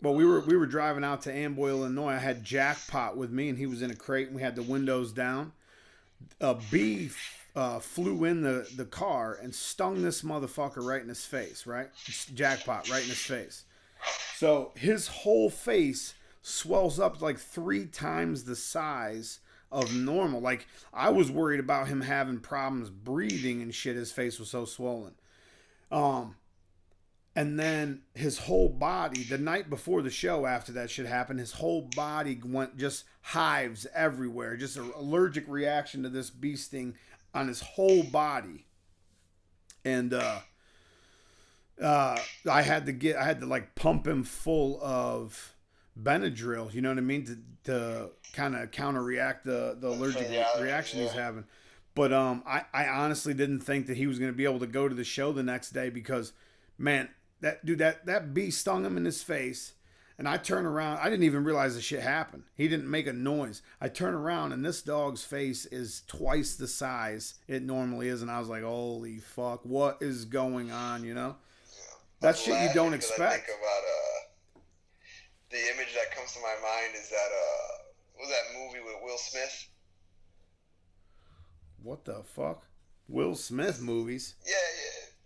we were driving out to Amboy, Illinois. I had Jackpot with me, and he was in a crate, and we had the windows down. A bee flew in the car and stung this motherfucker right in his face, right? Jackpot, right in his face. So his whole face swells up like 3 times the size of normal. Like, I was worried about him having problems breathing and shit. His face was so swollen. And then his whole body, the night before the show after that shit happened, his whole body went just hives everywhere. Just an allergic reaction to this bee sting on his whole body. And I had to like pump him full of Benadryl, you know what I mean, to kind of counteract the allergic reaction he's having. But I honestly didn't think that he was going to be able to go to the show the next day because, man, that bee stung him in his face. And I turn around. I didn't even realize the shit happened. He didn't make a noise. I turn around, and this dog's face is twice the size it normally is. And I was like, holy fuck, what is going on, Yeah. That shit you don't expect. I think about the image that comes to my mind is that what was that movie with Will Smith? What the fuck? Will Smith movies? Yeah.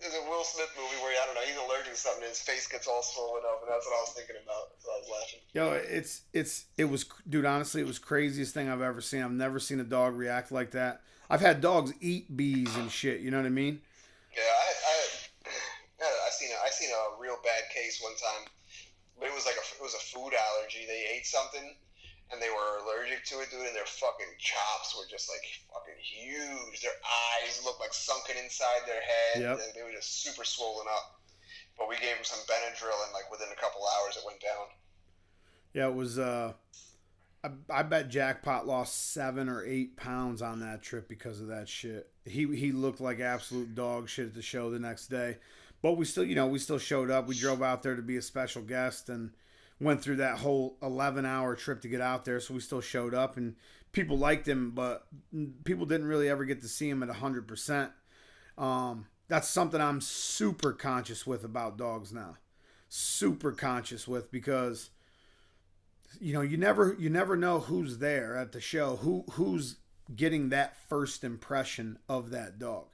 There's a Will Smith movie where, I don't know, he's allergic to something and his face gets all swollen up, and that's what I was thinking about. So I was laughing. Dude, honestly, it was craziest thing I've ever seen. I've never seen a dog react like that. I've had dogs eat bees and shit, you know what I mean? Yeah, I seen a real bad case one time, but it was a food allergy. They ate something, and they were allergic to it, dude, and their fucking chops were just like fucking huge. Their eyes looked like sunken inside their head. Yep. They were just super swollen up. But we gave them some Benadryl, and like within a couple hours, it went down. Yeah, it was. I bet Jackpot lost 7 or 8 pounds on that trip because of that shit. He looked like absolute dog shit at the show the next day, but we still showed up. We drove out there to be a special guest and went through that whole 11-hour trip to get out there. So we still showed up, and people liked him, but people didn't really ever get to see him at 100%. That's something I'm super conscious with about dogs now. Super conscious with, because you never know who's there at the show, who's getting that first impression of that dog.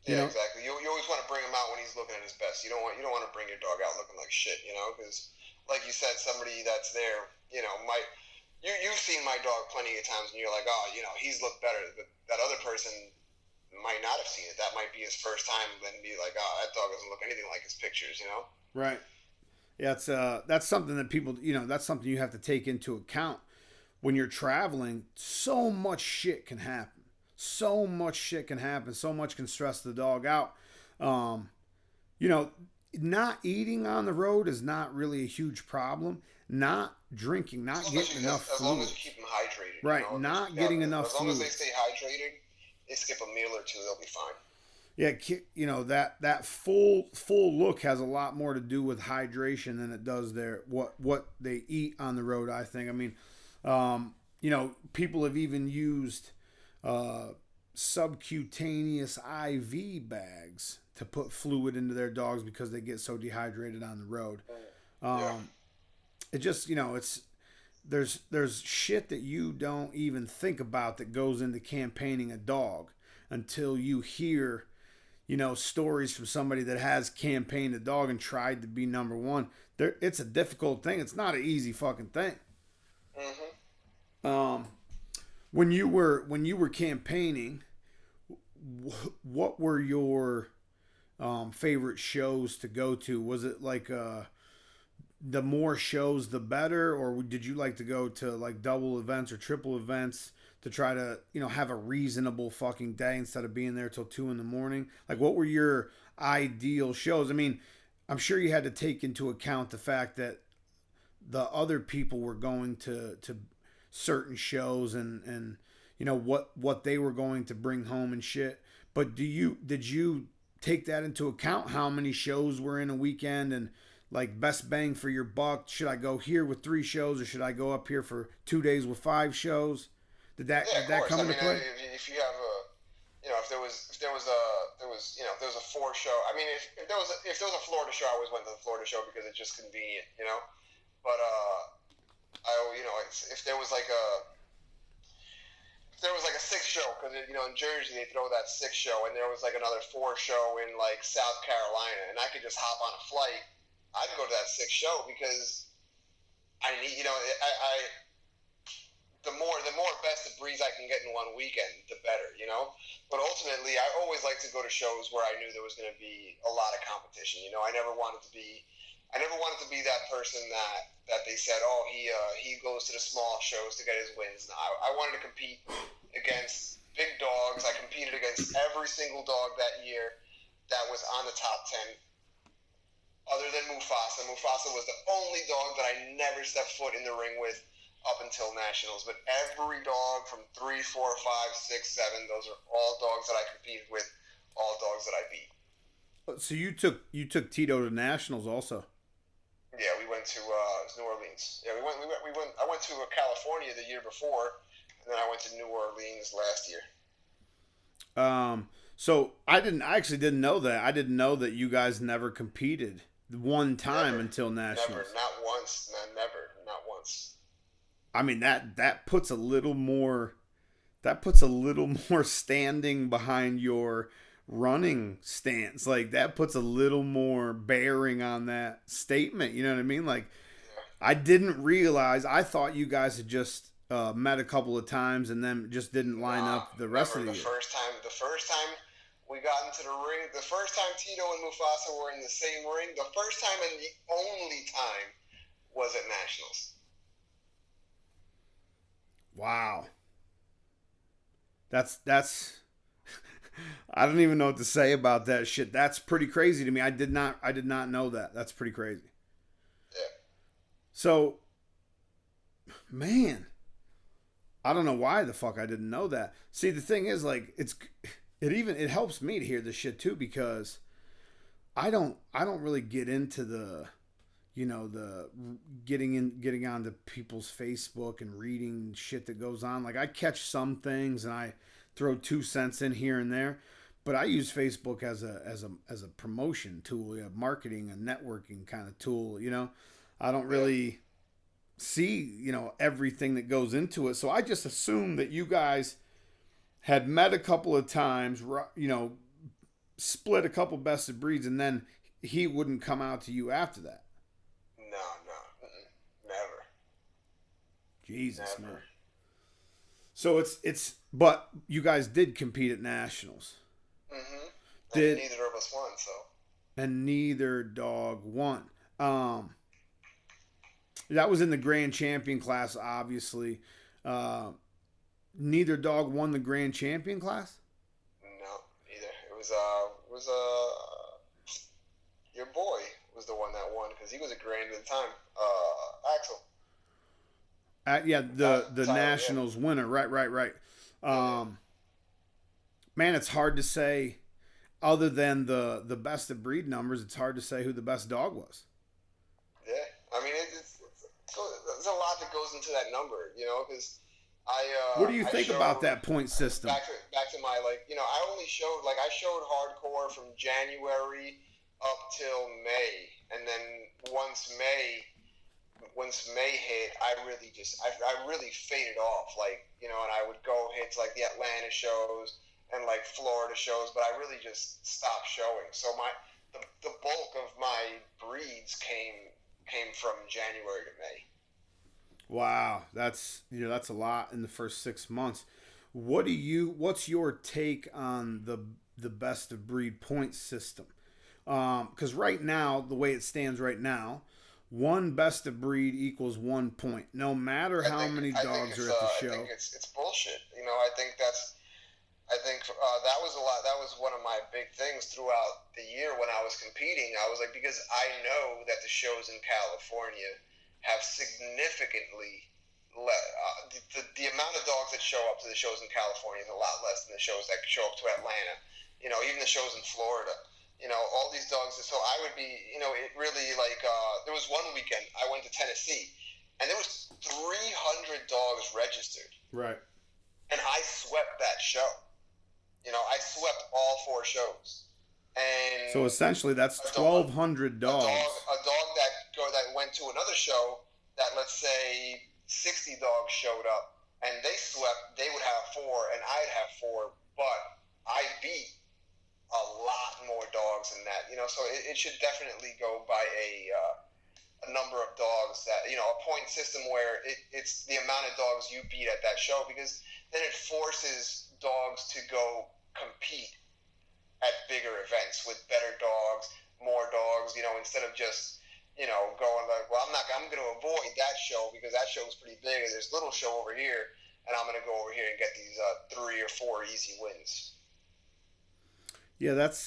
Exactly. You always want to bring him out when he's looking at his best. You don't want to bring your dog out looking like shit, because like you said, somebody that's there, you've seen my dog plenty of times, and you're like, oh, he's looked better, but that other person might not have seen it. That might be his first time, and be like, oh, that dog doesn't look anything like his pictures, Right. Yeah, that's something that people, that's something you have to take into account when you're traveling, so much shit can happen. So much shit can happen. So much can stress the dog out. You know, not eating on the road is not really a huge problem. Not drinking, not getting enough as long fluid. as you keep them hydrated. Right, You know? not getting enough as long fluid. as they stay hydrated, they skip a meal or two, they'll be fine. Yeah, you know, that full look has a lot more to do with hydration than it does their what they eat on the road. I think. I mean, you know, people have even used subcutaneous IV bags to put fluid into their dogs because they get so dehydrated on the road. Yeah. It just, you know, there's shit that you don't even think about that goes into campaigning a dog until you hear, you know, stories from somebody that has campaigned a dog and tried to be number one. It's a difficult thing. It's not an easy fucking thing. Mm-hmm. When you were campaigning, what were your favorite shows to go to? Was it like the more shows the better, or did you like to go to like double events or triple events to try to, you know, have a reasonable fucking day instead of being there till 2 a.m? Like, what were your ideal shows? I mean, I'm sure you had to take into account the fact that the other people were going to certain shows and you know what they were going to bring home and shit. But did you take that into account, how many shows were in a weekend, and like best bang for your buck? Should I go here with 3 shows, or should I go up here for 2 days with 5 shows? Did that come into play? If you have a, you know, if there was you know, if there was a 4 show. I mean, if there was a Florida show, I always went to the Florida show because it's just convenient, you know. But you know, if there was like a 6th show, because you know in Jersey they throw that 6th show, and there was like another 4 show in like South Carolina, and I could just hop on a flight. I'd go to that 6th show because I need, you know, the more best of breeds I can get in one weekend, the better, you know. But ultimately, I always like to go to shows where I knew there was going to be a lot of competition. You know, I never wanted to be that person that they said, oh, he goes to the small shows to get his wins. No, I wanted to compete against big dogs. I competed against every single dog that year that was on the top 10, other than Mufasa. Mufasa was the only dog that I never stepped foot in the ring with up until nationals. But every dog from 3, 4, 5, 6, 7, those are all dogs that I competed with, all dogs that I beat. So you took Tito to nationals also. Yeah, we went to New Orleans. Yeah, we went. I went to California the year before, and then I went to New Orleans last year. So I actually didn't know that. I didn't know that you guys never competed one time until nationals. Never, not once. Not once. I mean, that puts a little more standing behind your running stance. Like, that puts a little more bearing on that statement. You know what I mean? Like, I didn't realize. I thought you guys had just met a couple of times and then just didn't line up the rest of the year. The first time we got into the ring, the first time Tito and Mufasa were in the same ring, the first time and the only time was at nationals. Wow. That's I don't even know what to say about that shit. That's pretty crazy to me. I did not know that. That's pretty crazy. Yeah. So, man, I don't know why the fuck I didn't know that. See, the thing is, like, it helps me to hear this shit too, because I don't really get into the, you know, the getting onto people's Facebook and reading shit that goes on. Like, I catch some things and I throw 2 cents in here and there, but I use Facebook as a promotion tool, a marketing, a networking kind of tool. You know, I don't really see, you know, everything that goes into it. So I just assumed that you guys had met a couple of times, you know, split a couple best of breeds, and then he wouldn't come out to you after that. No, never. Jesus, never. Man. So but you guys did compete at nationals. Mm-hmm. And neither of us won, so. And neither dog won. That was in the grand champion class, obviously. Neither dog won the grand champion class? No, neither. It was your boy was the one that won because he was a grand at the time. Axel. Yeah, the Tyler, Nationals winner. Right. Man, it's hard to say. Other than the best of breed numbers, it's hard to say who the best dog was. Yeah, I mean, there's a lot that goes into that number, because What do you I think showed, about that point system? back to my I showed hardcore from January up till May, and then once May hit, I really faded off, and I would go hit to the Atlanta shows and Florida shows, but I really just stopped showing. So the bulk of my breeds came from January to May. Wow, that's a lot in the first 6 months. What's your take on the best of breed point system? Because right now, the way it stands right now, one best of breed equals 1 point, no matter how many dogs are at the show. I think it's bullshit. I think that was a lot. That was one of my big things throughout the year when I was competing. I was because I know that the shows in California have significantly the amount of dogs that show up to the shows in California is a lot less than the shows that show up to Atlanta. Even the shows in Florida. All these dogs. So I would be, it really there was one weekend I went to Tennessee, and there was 300 dogs registered. Right. And I swept that show. I swept all 4 shows. And so essentially, that's 1,200 dogs. A dog that went to another show that, let's say, 60 dogs showed up, and they swept. They would have 4, and I'd have 4, but I beat a lot more dogs than that. So it should definitely go by a number of dogs that a point system where it's the amount of dogs you beat at that show, because then it forces dogs to go compete at bigger events with better dogs, more dogs, instead of just, going I'm going to avoid that show because that show is pretty big and there's a little show over here, and I'm going to go over here and get these 3 or 4 easy wins. Yeah, that's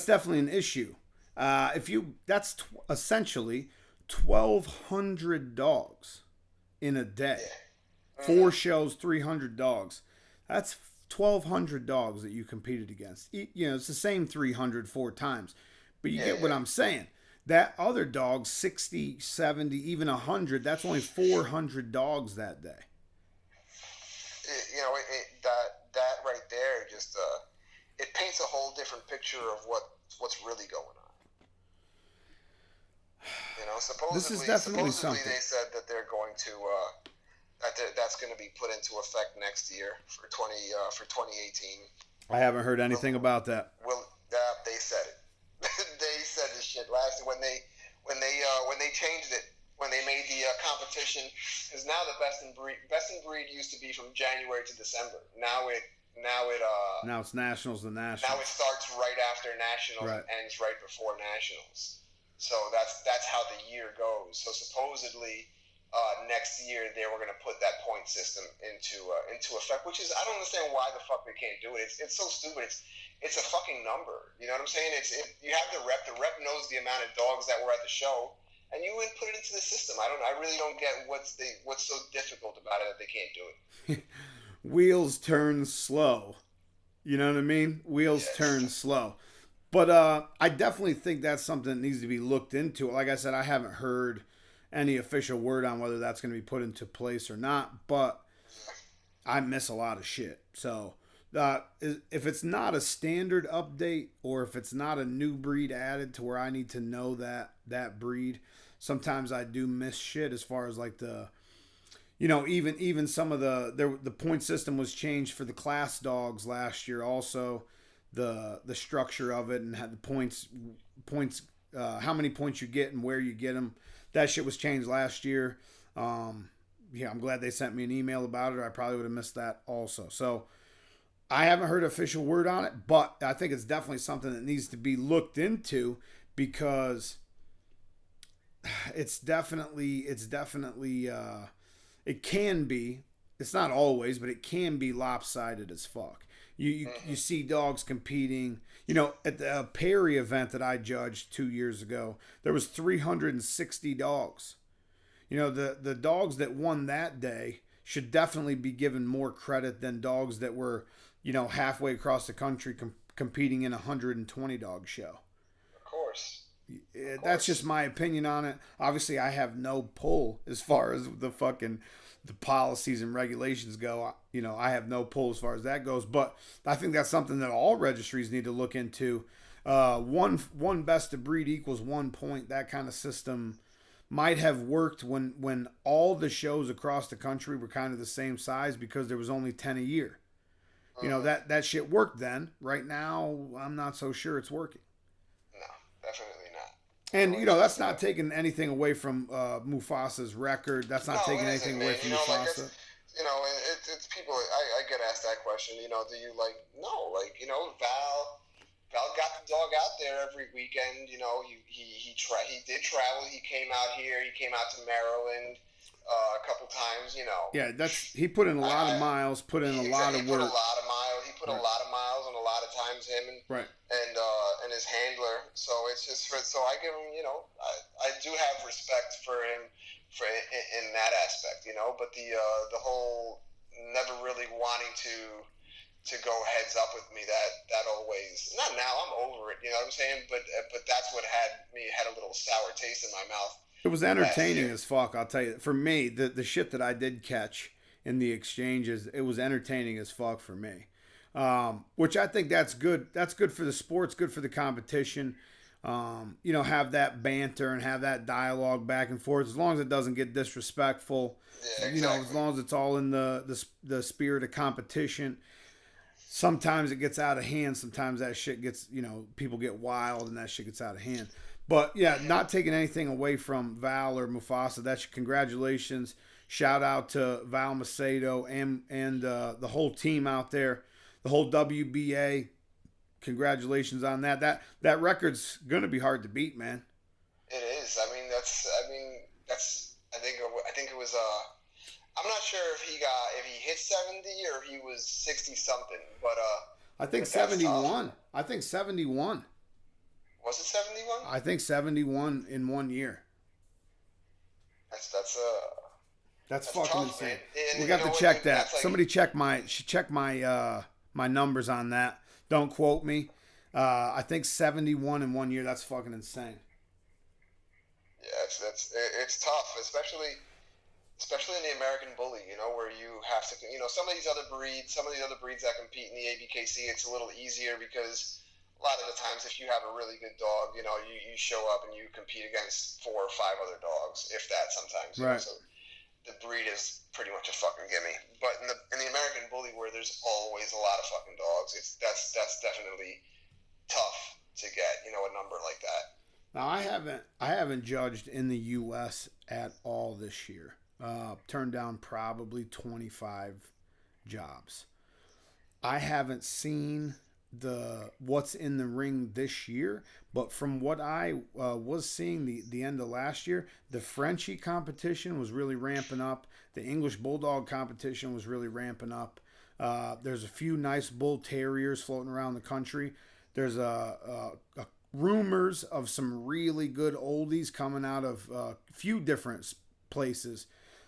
definitely an issue. Essentially 1,200 dogs in a day. Yeah. 4 shows, 300 dogs. That's 1,200 dogs that you competed against. It's the same 300 4 times. But you get what I'm saying. That other dog, 60, 70, even 100, that's only 400 dogs that day. That right there just it paints a whole different picture of what's really going on. Supposedly, this is definitely something. They said that they're going to that's going to be put into effect next year for 2018. I haven't heard anything about that. They said it. They said this shit last when they changed it, when they made the competition, because now the best in breed used to be from January to December. Now it's Nationals to Nationals. Now it starts right after Nationals and ends right before Nationals. So that's how the year goes. So supposedly next year they were going to put that point system into effect, which is, I don't understand why the fuck they can't do it. It's so stupid. It's a fucking number. You know what I'm saying? You have the rep. The rep knows the amount of dogs that were at the show, and you would put it into the system. I really don't get what's so difficult about it that they can't do it. Wheels turn slow. You know what I mean? Wheels turn slow. But I definitely think that's something that needs to be looked into. Like I said, I haven't heard any official word on whether that's going to be put into place or not, but I miss a lot of shit. So if it's not a standard update, or if it's not a new breed added to where I need to know that breed, sometimes I do miss shit as far as even some of the point system was changed for the class dogs last year. Also, the structure of it and had the points, how many points you get and where you get them. That shit was changed last year. I'm glad they sent me an email about it, or I probably would have missed that also. So I haven't heard official word on it, but I think it's definitely something that needs to be looked into, because it it can be. It's not always, but it can be lopsided as fuck. You see dogs competing. At the Perry event that I judged 2 years ago, there was 360 dogs. The dogs that won that day should definitely be given more credit than dogs that were, halfway across the country competing in a 120 dog show. Of course. That's just my opinion on it. Obviously, I have no pull as far as the policies and regulations go. I have no pull as far as that goes. But I think that's something that all registries need to look into. One best of breed equals 1 point. That kind of system might have worked when all the shows across the country were kind of the same size because there was only 10 a year. That shit worked then. Right now, I'm not so sure it's working. No, definitely not. And that's not taking anything away from Mufasa's record. That's not taking anything away from Mufasa. It's people. I get asked that question. Do you Val got the dog out there every weekend. He did travel. He came out here. He came out to Maryland a couple times. Yeah, he put in a lot of miles. Put in a lot of work. He put a lot of miles. He put a lot of miles, and a lot of times him and his handler. So it's just so I give him. I do have respect for him in that aspect. But the whole never really wanting to go heads up with me, that always, not now, I'm over it, you know what I'm saying, but that's what had a little sour taste in my mouth. It was entertaining as fuck, I'll tell you. For me, the shit that I did catch in the exchanges, it was entertaining as fuck for me. Which I think that's good. That's good for the sports, good for the competition. Have that banter and have that dialogue back and forth, as long as it doesn't get disrespectful. Yeah, exactly. As long as it's all in the spirit of competition. Sometimes it gets out of hand. Sometimes that shit gets, people get wild and that shit gets out of hand. But yeah, not taking anything away from Val or Mufasa. That's congratulations. Shout out to Val Macedo and the whole team out there, the whole WBA. Congratulations on that. That record's gonna be hard to beat, man. It is. I think it was. I'm not sure if he hit 70 or if he was 60 something, but I think 71. I think 71. Was it 71? I think 71 in 1 year. That's fucking tough, insane. And we got to check that. Like, Somebody check my my numbers on that. Don't quote me. I think 71 in 1 year. That's fucking insane. Yeah, it's tough, especially in the American Bully, where you have to, some of these other breeds that compete in the ABKC, it's a little easier because a lot of the times if you have a really good dog, you show up and you compete against 4 or 5 other dogs, if that sometimes. Right. So the breed is pretty much a fucking gimme. But in the American Bully, where there's always a lot of fucking dogs, that's definitely tough to get, a number like that. Now I haven't judged in the U.S. at all this year. Turned down probably 25 jobs. I haven't seen what's in the ring this year, but from what I was seeing the end of last year, the Frenchie competition was really ramping up. The English Bulldog competition was really ramping up. There's a few nice Bull Terriers floating around the country. There's a rumors of some really good oldies coming out of a few different places.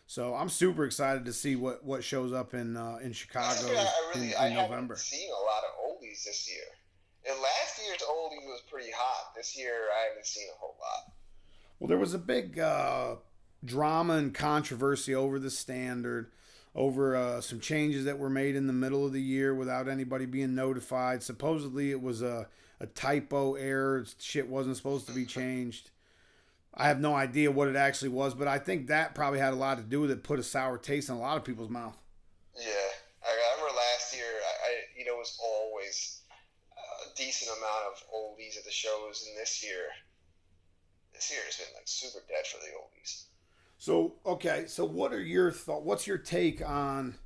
So I'm super excited to see what shows up in Chicago in November. I haven't seen a lot of oldies this year. And last year's oldie was pretty hot. This year I haven't seen a whole lot. Well, there was a big drama and controversy over the standard, over some changes that were made in the middle of the year without anybody being notified. Supposedly it was a typo error. Shit wasn't supposed to be changed. I have no idea what it actually was, but I think that probably had a lot to do with it. Put a sour taste in a lot of people's mouth. Yeah, I remember last year. It was always a decent amount of oldies at the shows, and this year has been like super dead for the oldies. So okay, so what are your thoughts? What's your take on?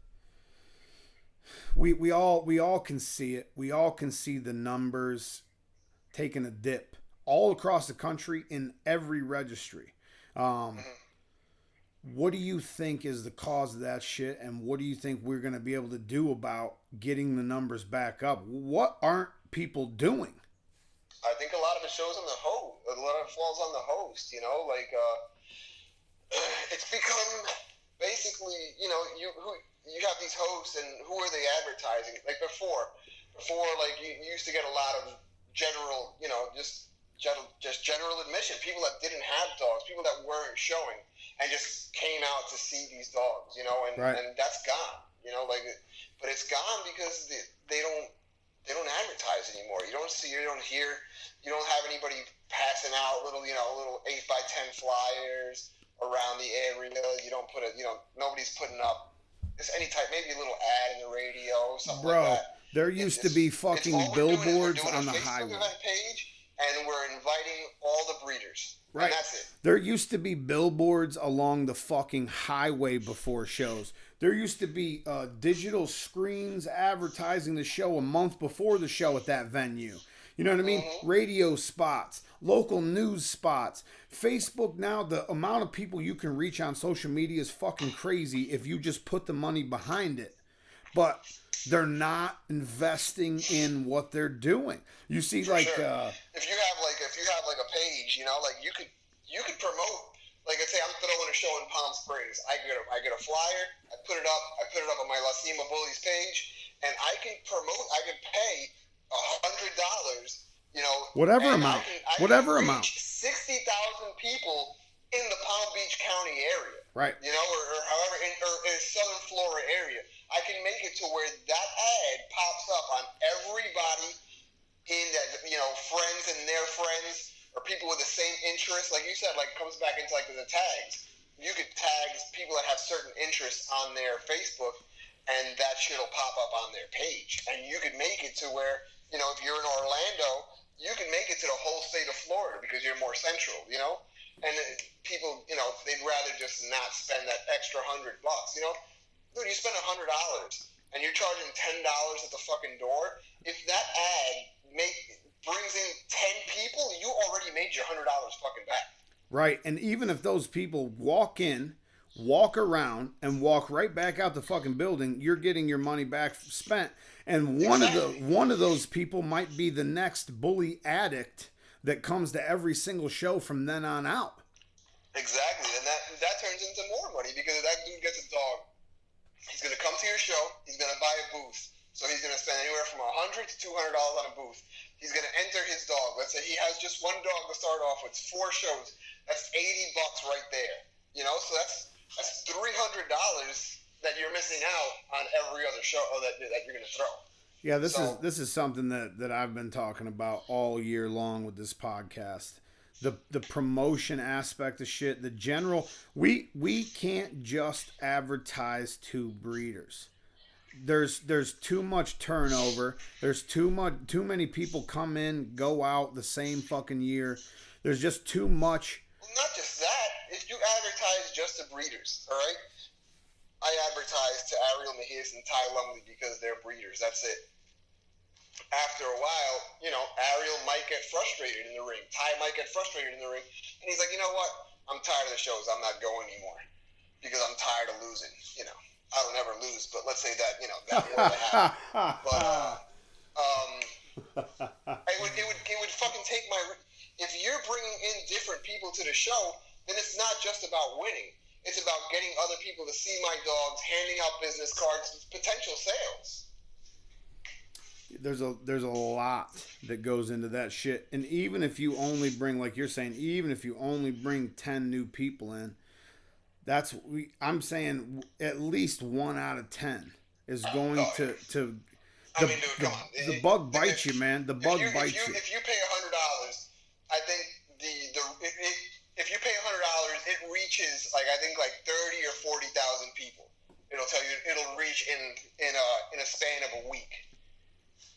We all can see it. We all can see the numbers taking a dip all across the country in every registry. What do you think is the cause of that shit, and what do you think we're going to be able to do about getting the numbers back up? What aren't people doing? I think a lot of it shows on the host. A lot of it falls on the host. It's become basically, you have these hosts, and who are they advertising? Like before, like you used to get a lot of general, just general admission. People that didn't have dogs, people that weren't showing, and just came out to see these dogs, and that's gone, but it's gone because they don't advertise anymore. You don't see, you don't hear, you don't have anybody passing out little 8x10 flyers around the area. You don't put nobody's putting up just any type, maybe a little ad in the radio, something like that. There used to be fucking billboards on the highway. Event page, and we're inviting all the breeders. Right. And that's it. There used to be billboards along the fucking highway before shows. There used to be digital screens advertising the show a month before the show at that venue. You know what I mean? Mm-hmm. Radio spots, local news spots. Facebook now, the amount of people you can reach on social media is fucking crazy if you just put the money behind it. But they're not investing in what they're doing. You see, if you have a page, you could promote. Like I say, I'm throwing a show in Palm Springs. I get a flyer. I put it up on my La Cima Bullies page, and I can promote. I can pay $100. Whatever amount. Whatever amount. 60,000 people in the Palm Beach County area. Right. Or however in Southern Florida area. I can make it to where that ad pops up on everybody in that, friends and their friends, or people with the same interests. Like you said, like comes back into like the tags. You could tag people that have certain interests on their Facebook, and that shit'll pop up on their page. And you could make it to where, if you're in Orlando, you can make it to the whole state of Florida because you're more central, And people, they'd rather just not spend that extra $100. Dude, you spend $100 and you're charging $10 at the fucking door. If that ad brings in 10 people, you already made your $100 fucking back. Right, and even if those people walk in, walk around, and walk right back out the fucking building, you're getting your money back spent. And one of those people might be the next bully addict that comes to every single show from then on out. Exactly, and that turns into more money because if that dude gets a dog, he's going to come to your show, he's going to buy a booth. So he's going to spend anywhere from $100 to $200 on a booth. He's going to enter his dog. Let's say he has just one dog to start off with, 4 shows. That's $80 right there. So that's $300 that you're missing out on every other show that you're going to throw. Yeah, this is something that I've been talking about all year long with this podcast. The promotion aspect of shit, the general, we can't just advertise to breeders. There's too much turnover. There's too many people come in, go out the same fucking year. There's just too much. Well, not just that. If you advertise just to breeders, all right? I advertise to Ariel Mejias and Ty Lumley because they're breeders. That's it. After a while, Ariel might get frustrated in the ring. Ty might get frustrated in the ring. And he's like, you know what? I'm tired of the shows. I'm not going anymore because I'm tired of losing. I don't ever lose, but let's say that, that were to happen. But it would fucking take my... If you're bringing in different people to the show, then it's not just about winning. It's about getting other people to see my dogs, handing out business cards, potential sales. There's a lot that goes into that shit. And even if you only bring, like you're saying, even if you only bring 10 new people in, I'm saying at least 1 out of 10 is going to the bug bites you, man. The bug bites you. If you pay $100, I think if you pay $100, it reaches like 30 or 40,000 people. It'll reach in a span of a week.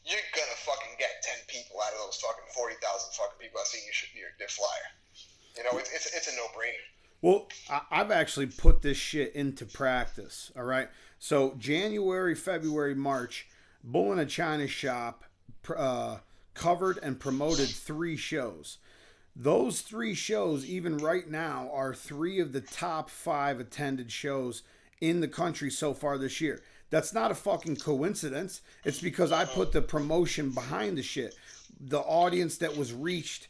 You're gonna fucking get 10 people out of those fucking 40,000 fucking people that see your flyer. It's a no-brainer. Well, I've actually put this shit into practice, all right? So January, February, March, Bull-NA-ChinaShop covered and promoted 3 shows. Those 3 shows, even right now, are 3 of the top 5 attended shows in the country so far this year. That's not a fucking coincidence. It's because I put the promotion behind the shit. The audience that was reached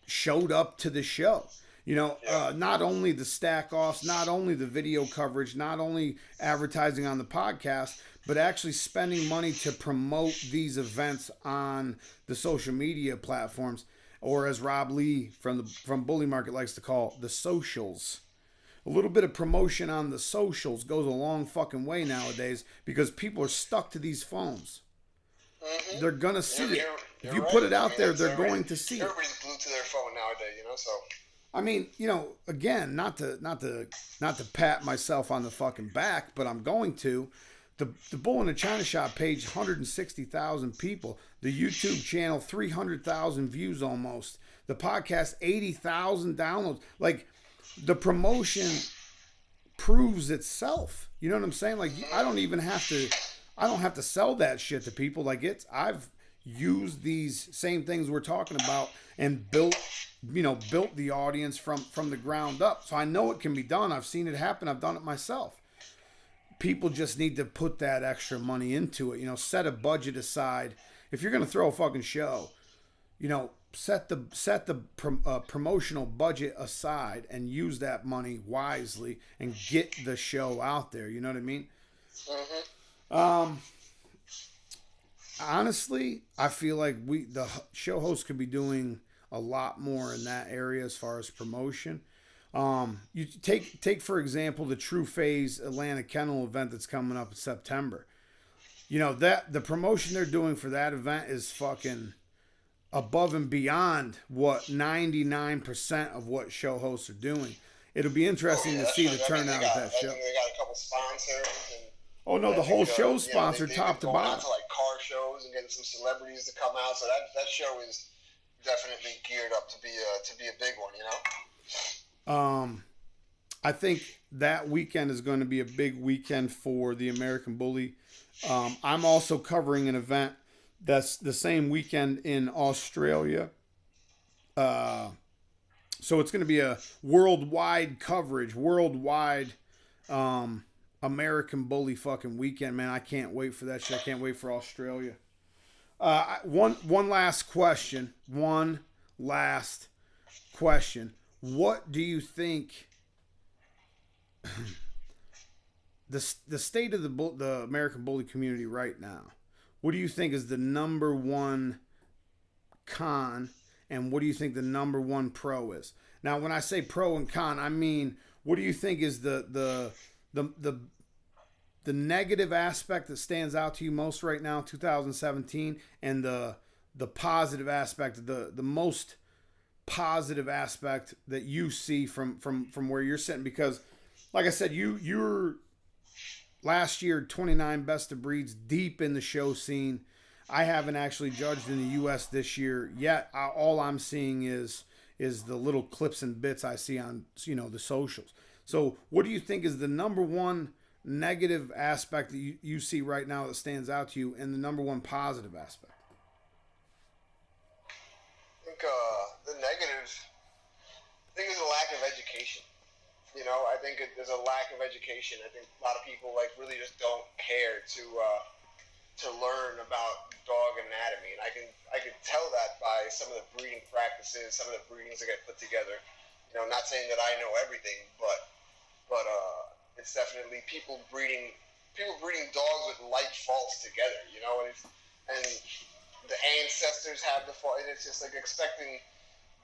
showed up to the show. Not only the stack offs, not only the video coverage, not only advertising on the podcast, but actually spending money to promote these events on the social media platforms, or as Rob Lee from Bully Market likes to call the socials. A little bit of promotion on the socials goes a long fucking way nowadays because people are stuck to these phones. Mm-hmm. They're gonna see it. If you put it out there, they're going to see it. Everybody's glued to their phone nowadays, so. I mean, again, not to pat myself on the fucking back, but I'm going to. The Bull-NA-ChinaShop page, 160,000 people. The YouTube channel, 300,000 views almost. The podcast, 80,000 downloads. Like, the promotion proves itself. You know what I'm saying? Like, I don't have to sell that shit to people. Like, I've used these same things we're talking about and built the audience from the ground up. So I know it can be done. I've seen it happen. I've done it myself. People just need to put that extra money into it. Set a budget aside. If you're going to throw a fucking show, set the promotional budget aside and use that money wisely and get the show out there. You know what I mean? Mm-hmm. Honestly, I feel like the show hosts could be doing a lot more in that area as far as promotion. You take for example the True Phase Atlanta Kennel event that's coming up in September. That the promotion they're doing for that event is fucking above and beyond what 99% of what show hosts are doing. It'll be interesting to see the turnout of that show. They got a couple sponsors. The whole show's sponsored top to bottom. Going out to like car shows and getting some celebrities to come out. So that show is definitely geared up to be a big one. I think that weekend is going to be a big weekend for the American Bully. I'm also covering an event that's the same weekend in Australia. So it's going to be a worldwide coverage, American Bully fucking weekend, man. I can't wait for that shit. I can't wait for Australia. One last question. What do you think the state of the American Bully community right now? What do you think is the number one con, and what do you think the number one pro is? Now, when I say pro and con, I mean, what do you think is the negative aspect that stands out to you most right now, 2017, and the positive aspect, the most positive aspect that you see from where you're sitting? Because, like I said, you're last year 29 best of breeds deep in the show scene. I haven't actually judged in the U.S. this year yet. All I'm seeing is the little clips and bits I see on the socials. So what do you think is the number one negative aspect that you see right now that stands out to you, and the number one positive aspect? I think the negative, I think, is a lack of education. I think there's a lack of education. I think a lot of people really just don't care to learn about dog anatomy, and I can tell that by some of the breeding practices, some of the breedings that get put together. Not saying that I know everything, but it's definitely people breeding dogs with like faults together. And the ancestors have the fault, and it's just expecting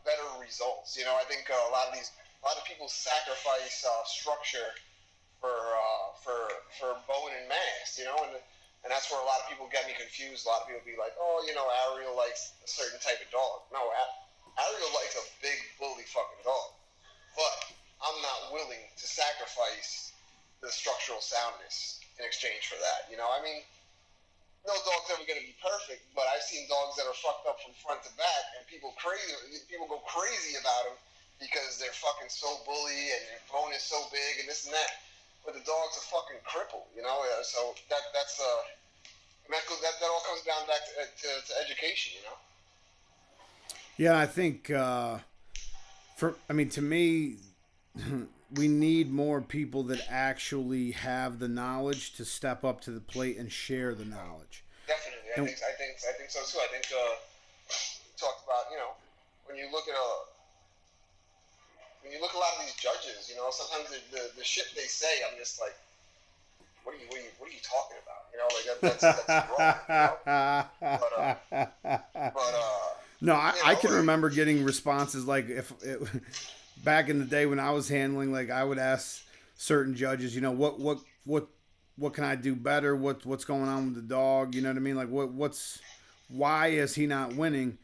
better results. I think a lot of people sacrifice structure for bone and mass, and that's where a lot of people get me confused. A lot of people be like, oh, Ariel likes a certain type of dog. No, Ariel likes a big bully fucking dog, but I'm not willing to sacrifice the structural soundness in exchange for that. No dog's ever going to be perfect, but I've seen dogs that are fucked up from front to back, and people go crazy about them because they're fucking so bully and their bone is so big and this and that. But the dog's a fucking cripple, So that all comes down back to education, Yeah, I think To me, we need more people that actually have the knowledge to step up to the plate and share the knowledge. Definitely, And I think so too. I think talked about, when you look at a lot of these judges, sometimes the shit they say, I'm just like, what are you talking about? That's wrong. No, I can remember getting responses like back in the day when I was handling, like I would ask certain judges, what can I do better? What's going on with the dog? You know what I mean? Like why is he not winning?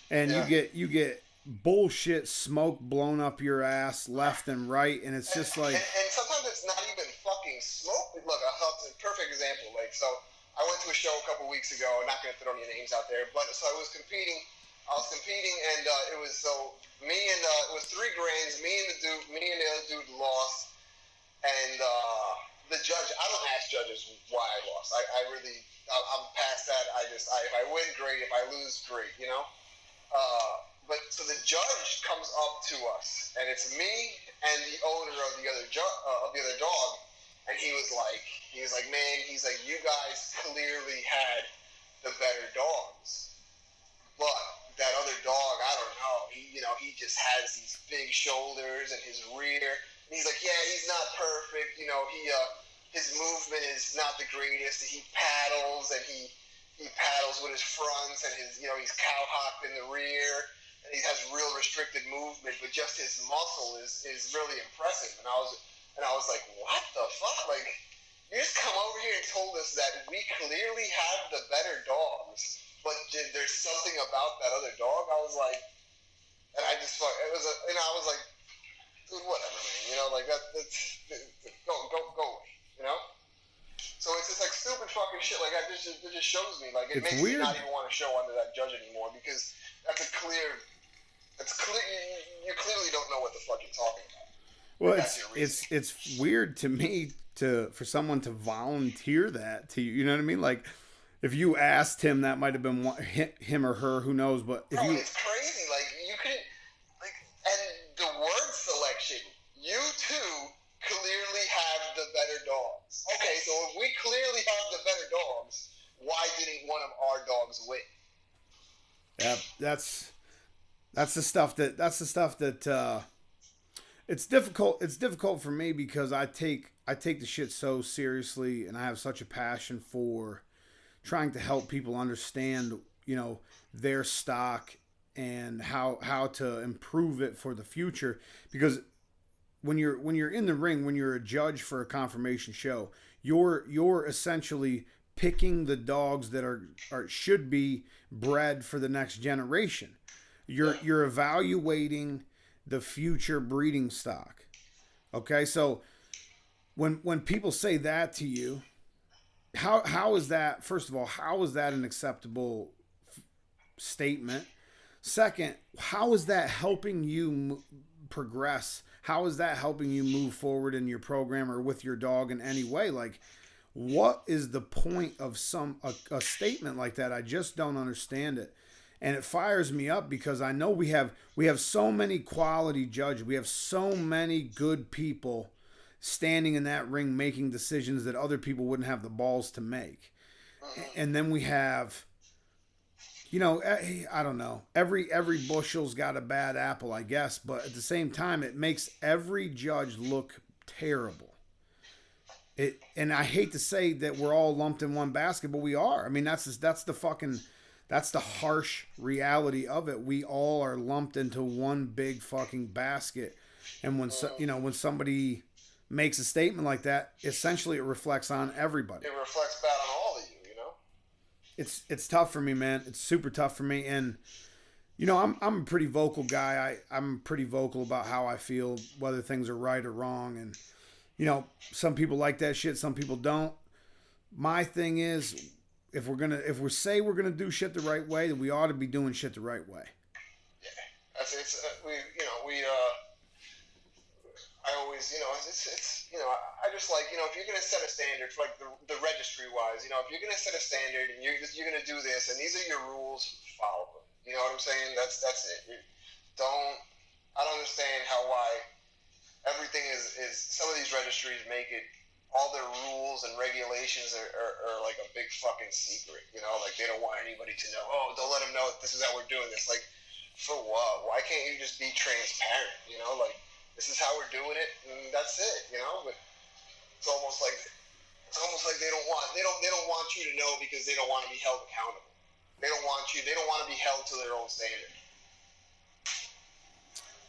And yeah. you get bullshit smoke blown up your ass left and right, and it's just like. And sometimes it's not even fucking smoke. Look, a perfect example. Like, so I went to a show a couple weeks ago. I'm not going to throw any names out there, but so I was competing, and it was it was 3 grands. Me and the other dude lost, and the judge. I don't ask judges why I lost. I'm past that. If I win, great. If I lose, great. But so the judge comes up to us, and it's me and the owner of the other dog, and he was like, man, you guys clearly had the better dogs, but that other dog, I don't know, he just has these big shoulders and his rear, and he's like, yeah, he's not perfect, his movement is not the greatest, he paddles, and he paddles with his fronts, and he's cow-hocked in the rear, and he has real restricted movement, but just his muscle is really impressive. And I was like, what the fuck? Like, you just come over here and told us that we clearly have the better dogs, but there's something about that other dog. I was like, and I was like, dude, whatever, man. Go away. So it's just like stupid fucking shit like that. It just shows me, like, it makes weird. me not even want to show under that judge anymore, because that's clear. You clearly don't know what the fuck you're talking about. Well, it's weird to me for someone to volunteer that to you. You know what I mean? Like, if you asked him, that might have been him or her. Who knows? But it's crazy. Like, you couldn't, like, and the word selection. You too clearly have the better dogs. Okay, so if we clearly have the better dogs, why didn't one of our dogs win? Yeah, that's the stuff that it's difficult. It's difficult for me because I take the shit so seriously, and I have such a passion for trying to help people understand, their stock and how to improve it for the future. Because when you're in the ring, when you're a judge for a conformation show, you're essentially picking the dogs that are should be bred for the next generation. You're evaluating the future breeding stock. Okay, so when people say that to you, how is that? First of all, how is that an acceptable statement? Second, how is that helping you progress? How is that helping you move forward in your program or with your dog in any way? Like, what is the point of a statement like that? I just don't understand it. And it fires me up because I know we have so many quality judges. We have so many good people standing in that ring making decisions that other people wouldn't have the balls to make. And then we have, I don't know. Every bushel's got a bad apple, I guess. But at the same time, it makes every judge look terrible. And I hate to say that we're all lumped in one basket, but we are. I mean, that's the harsh reality of it. We all are lumped into one big fucking basket. And when somebody makes a statement like that, essentially it reflects on everybody. It reflects bad on all of you, It's tough for me, man. It's super tough for me. And I'm a pretty vocal guy. I'm pretty vocal about how I feel, whether things are right or wrong. And some people like that shit, some people don't. My thing is, if we say we're gonna do shit the right way, then we ought to be doing shit the right way. Yeah, I always, I just like, if you're gonna set a standard, for like the registry wise, if you're gonna set a standard and you're gonna do this, and these are your rules, follow them. You know what I'm saying? That's it. Don't I don't understand why everything is some of these registries make it all their rules and regulations are like a big fucking secret, you know, like they don't want anybody to know. Oh, don't let them know this is how we're doing this. Like, for what? Why can't you just be transparent? You know, like this is how we're doing it, and that's it. You know, but it's almost like they don't want you to know because they don't want to be held accountable. They don't want you. They don't want to be held to their own standard.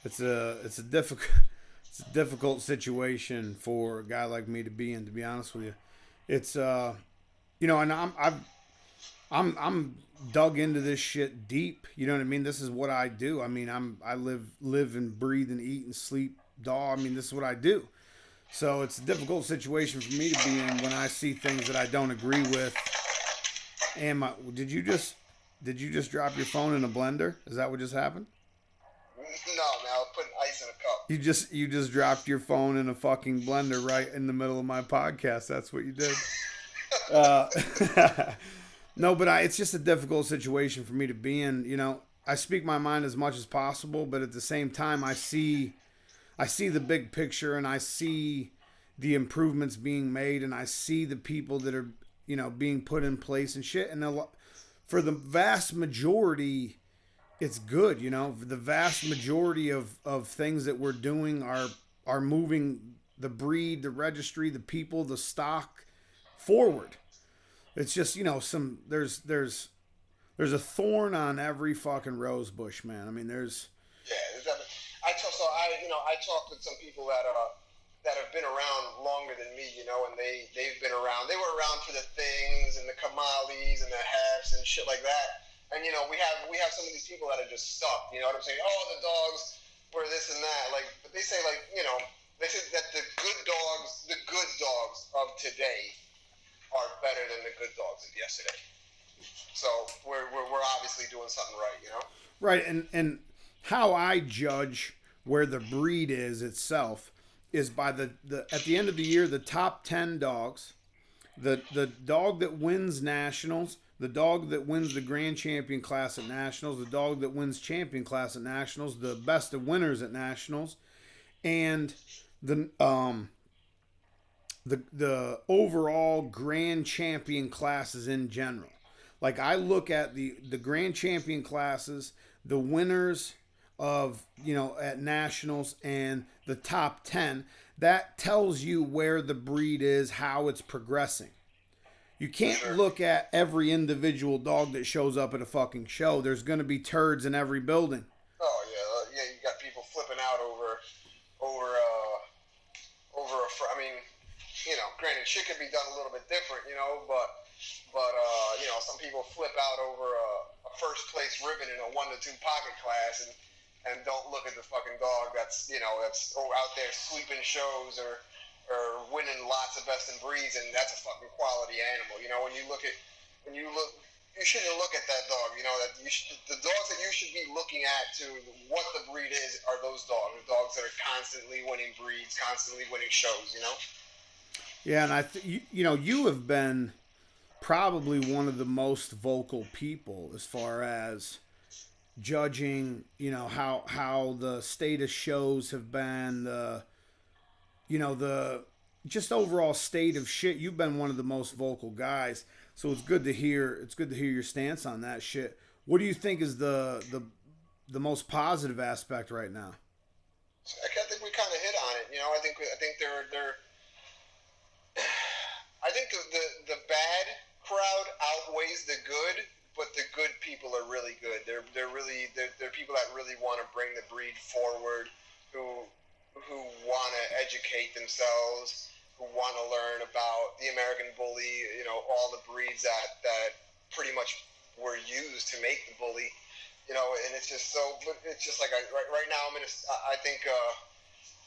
It's a difficult situation for a guy like me to be in. To be honest with you, it's you know, and I'm dug into this shit deep. You know what I mean? This is what I do. I mean, I live and breathe and eat and sleep dog. I mean, this is what I do. So it's a difficult situation for me to be in when I see things that I don't agree with. And did you just drop your phone in a blender? Is that what just happened? No, man, I was putting ice in a cup. You just dropped your phone in a fucking blender right in the middle of my podcast. That's what you did. No, but it's just a difficult situation for me to be in. You know, I speak my mind as much as possible, but at the same time, I see the big picture, and I see the improvements being made, and I see the people that are, you know, being put in place and shit. And for the vast majority, it's good. You know, the vast majority of things that we're doing are moving the breed, the registry, the people, the stock forward. It's just, you know, there's a thorn on every fucking rose bush, man. I mean, there's. Yeah, I talked with some people that have been around longer than me, you know, and they've been around. They were around for the things and the Kamalis and the hefts and shit like that. And you know, we have some of these people that are just stuck. You know what I'm saying? Oh, the dogs were this and that. Like, but they say, like, you know, they say that the good dogs of today are better than the good dogs of yesterday. So we're obviously doing something right, you know? Right, and how I judge where the breed is itself is by the at the end of the year, the top 10 dogs, the dog that wins nationals, the dog that wins the grand champion class at nationals, the dog that wins champion class at nationals, the best of winners at nationals, and the overall grand champion classes in general. Like, I look at the grand champion classes, the winners of, you know, at nationals, and the top 10. That tells you where the breed is, how it's progressing. You can't look at every individual dog that shows up at a fucking show. There's going to be turds in every building. Oh yeah, you got people flipping out over I mean, you know, granted, shit could be done a little bit different, you know, but you know, some people flip out over a first place ribbon in a 1 to 2 pocket class and don't look at the fucking dog that's, you know, that's out there sweeping shows or winning lots of best in breeds, and that's a fucking quality animal. You know, you shouldn't look at that dog. You know, the dogs that you should be looking at to what the breed is are those dogs, the dogs that are constantly winning breeds, constantly winning shows. You know. Yeah, and you know, you have been probably one of the most vocal people as far as judging, you know, how the state of shows have been, you know, the just overall state of shit. You've been one of the most vocal guys, so it's good to hear your stance on that shit. What do you think is the most positive aspect right now? I think we kind of hit on it. You know, I think they're I think the bad crowd outweighs the good, but the good people are really good. They're people that really want to bring the breed forward, who want to educate themselves, who want to learn about the American Bully, you know, all the breeds that pretty much were used to make the Bully, you know, and it's just so, but it's just like right now I think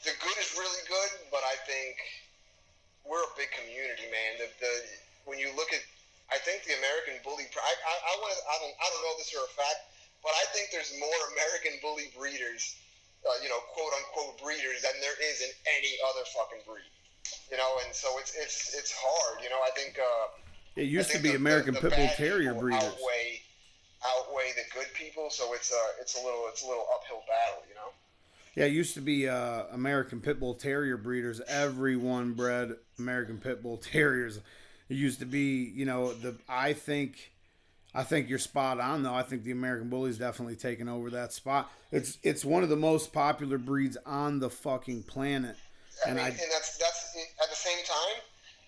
the good is really good, but I think we're a big community, man. When you look at, I think the American Bully, I don't know this for a fact, but I think there's more American Bully breeders, you know, quote unquote breeders, than there is in any other fucking breed. You know, and so it's hard. You know, I think it used to be American Pit Bull Terrier breeders outweigh the good people, so it's a little uphill battle. You know. Yeah, it used to be American Pit Bull Terrier breeders. Everyone bred American Pit Bull Terriers. It used to be, I think you're spot on though. I think the American Bully's definitely taken over that spot. It's one of the most popular breeds on the fucking planet. And that's at the same time,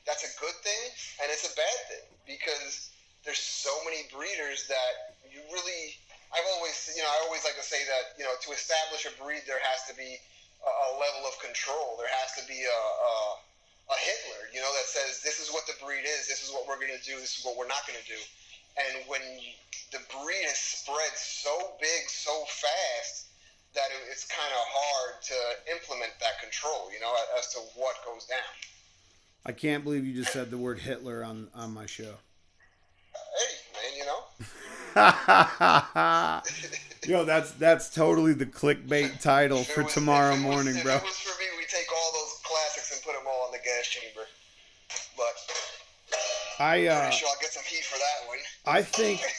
that's a good thing and it's a bad thing because there's so many breeders that you really. I always like to say that to establish a breed there has to be a level of control. There has to be a Hitler, that says this is what the breed is, this is what we're going to do, this is what we're not going to do. And when the breed is spread so big, so fast, that it's kind of hard to implement that control, as to what goes down. I can't believe you just said the word Hitler on my show. Hey, man, Yo, that's totally the clickbait title for tomorrow morning, bro. If it was for me, we take all those classics and put them all in the gas chamber. But I'm pretty sure I'll get some heat for that one.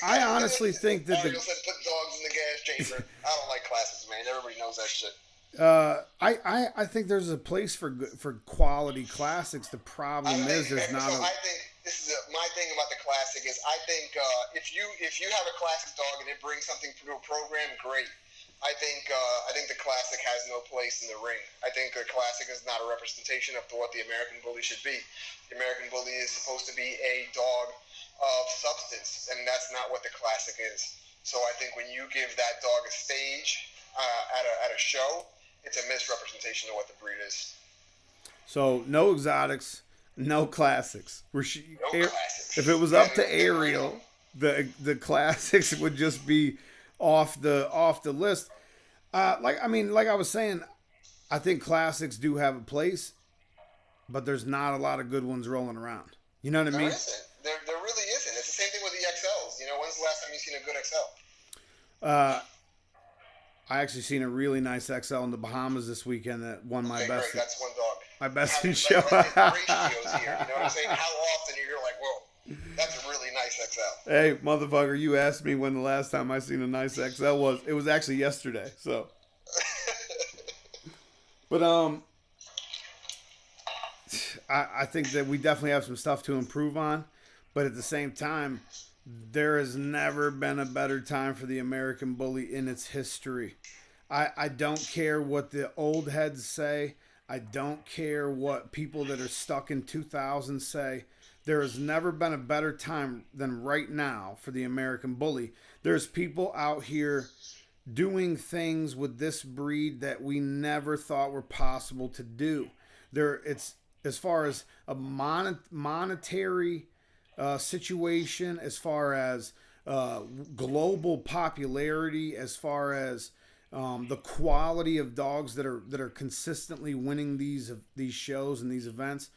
I honestly think that Ariel said put dogs in the gas chamber. I don't like classics, man. Everybody knows that shit. I think there's a place for quality classics. The problem is there's not. I think this is my thing about the classic is I think if you have a classic dog and it brings something to a program, great. I think the classic has no place in the ring. I think the classic is not a representation of what the American Bully should be. The American Bully is supposed to be a dog of substance, and that's not what the classic is. So I think when you give that dog a stage at a show, it's a misrepresentation of what the breed is. So no exotics, no classics. Classics. If it was up to Ariel, the classics would just be off the list. Like I was saying, I think classics do have a place, but there's not a lot of good ones rolling around. You know what I mean? There really isn't. It's the same thing with the XLs. When's the last time you've seen a good XL? I actually seen a really nice XL in the Bahamas this weekend that won my best. Great. That's one dog. My best in show. Ratios here. You know what I'm saying? How often you're like, whoa, that's a really nice XL. Hey, motherfucker, you asked me when the last time I seen a nice XL was. It was actually yesterday. So, but I think that we definitely have some stuff to improve on, but at the same time, there has never been a better time for the American Bully in its history. I don't care what the old heads say. I don't care what people that are stuck in 2000 say. There has never been a better time than right now for the American Bully. There's people out here doing things with this breed that we never thought were possible to do. It's as far as a monetary situation, as far as global popularity, as far as the quality of dogs that are consistently winning these shows and these events.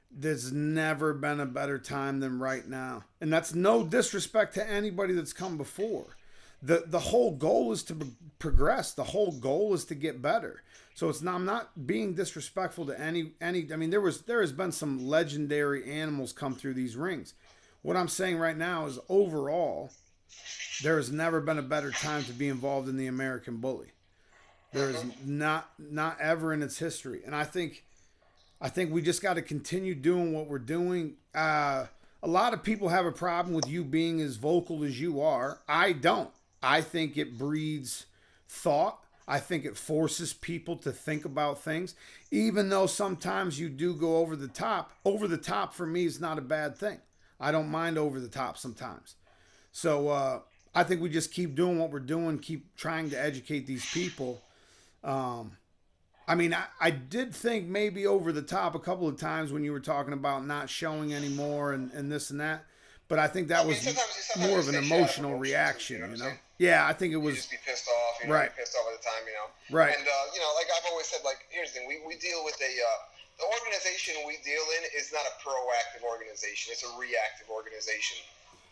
There's never been a better time than right now, and that's no disrespect to anybody that's come before. The whole goal is to progress. The whole goal is to get better. So I'm not being disrespectful to any. I mean, there has been some legendary animals come through these rings. What I'm saying right now is overall, there has never been a better time to be involved in the American Bully. There is not ever in its history, and I think we just got to continue doing what we're doing. A lot of people have a problem with you being as vocal as you are. I don't. I think it breeds thought. I think it forces people to think about things, even though sometimes you do go over the top. Over the top for me is not a bad thing. I don't mind over the top sometimes. So I think we just keep doing what we're doing, keep trying to educate these people. I did think maybe over the top a couple of times when you were talking about not showing anymore and this and that. But I think that was more of an emotional reaction, you know? Yeah, I think it was. You just be pissed off, right. Be pissed off at the time, Right. And, like I've always said, like, here's the thing. We deal with the organization we deal in is not a proactive organization. It's a reactive organization.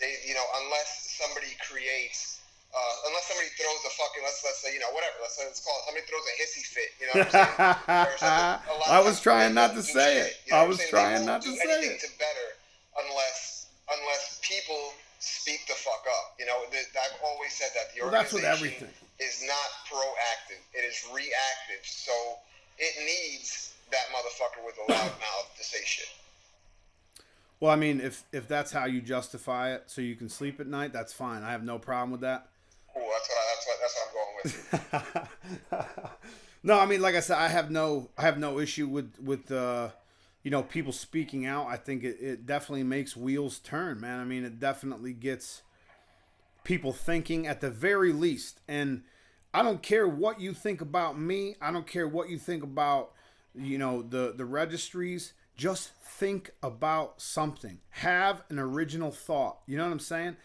They, unless somebody creates, unless somebody throws a fucking, let's say, whatever, let's call it, somebody throws a hissy fit, you know what I'm saying? I was trying not to say it. I was trying not to say it. Anything to better unless people speak the fuck up. I've always said that the organization that's with everything. is not proactive. It is reactive. So it needs that motherfucker with a loud mouth to say shit. Well, I mean, if that's how you justify it, so you can sleep at night, that's fine. I have no problem with that. Cool. That's what I'm going with. No, I mean, like I said, I have no issue with people speaking out. I think it definitely makes wheels turn, man. I mean, it definitely gets people thinking at the very least. And I don't care what you think about me. I don't care what you think about, the registries. Just think about something. Have an original thought. You know what I'm saying?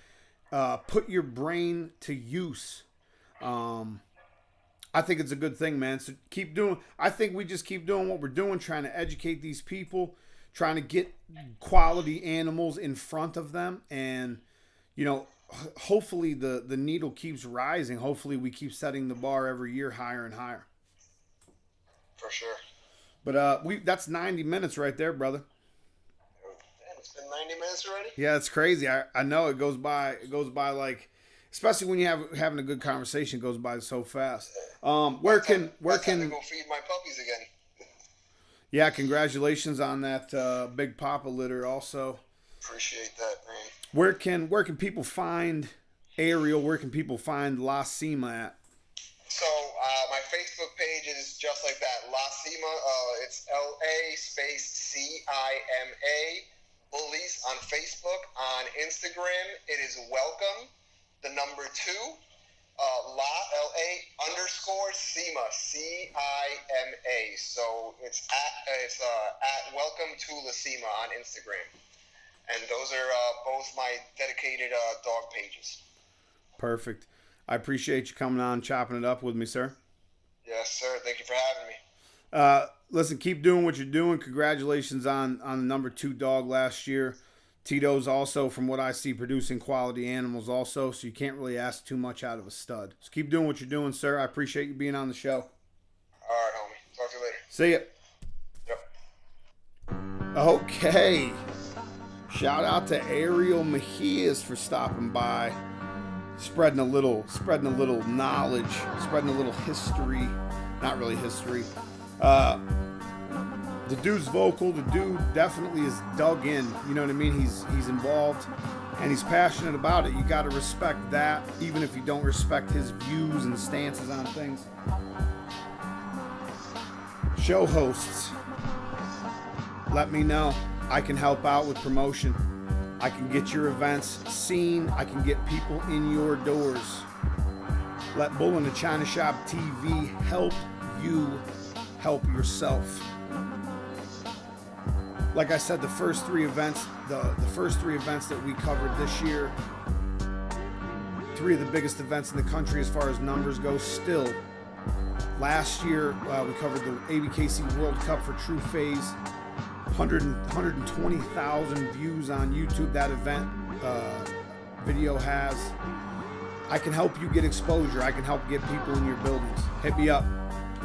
Put your brain to use. I think it's a good thing, man. So keep doing. I think we just keep doing what we're doing, trying to educate these people, trying to get quality animals in front of them, and hopefully the needle keeps rising. Hopefully we keep setting the bar every year higher and higher. For sure. But that's 90 minutes right there, brother. Damn, it's been 90 minutes already? Yeah, it's crazy. I know it goes by like, especially when you're having a good conversation, it goes by so fast. Where can go feed my puppies again? Yeah, congratulations on that big papa litter also. Appreciate that, man. Where can people find Ariel? Where can people find La Cima at? So my Facebook page is just like that, La Cima. It's LA space CIMA Bullies on Facebook. On Instagram, it is welcome. The number 2, LA _Cima CIMA. So it's at welcome to La Cima on Instagram, and those are both my dedicated dog pages. Perfect. I appreciate you coming on, chopping it up with me, sir. Yes, sir. Thank you for having me. Listen, keep doing what you're doing. Congratulations on the number 2 dog last year. Tito's also, from what I see, producing quality animals also, so you can't really ask too much out of a stud. So keep doing what you're doing, sir. I appreciate you being on the show. All right, homie. Talk to you later. See ya. Yep. Okay. Shout out to Ariel Mejias for stopping by, spreading a little knowledge, spreading a little history. Not really history. The dude's vocal. The dude definitely is dug in. You know what I mean? He's involved, and he's passionate about it. You got to respect that, even if you don't respect his views and stances on things. Show hosts, let me know. I can help out with promotion. I can get your events seen. I can get people in your doors. Let Bull-NA-ChinaShop TV help you help yourself. Like I said, the first 3 events that we covered this year, 3 of the biggest events in the country as far as numbers go still. Last year, we covered the ABKC World Cup for True Phase. 120,000 views on YouTube that event video has. I can help you get exposure. I can help get people in your buildings. Hit me up.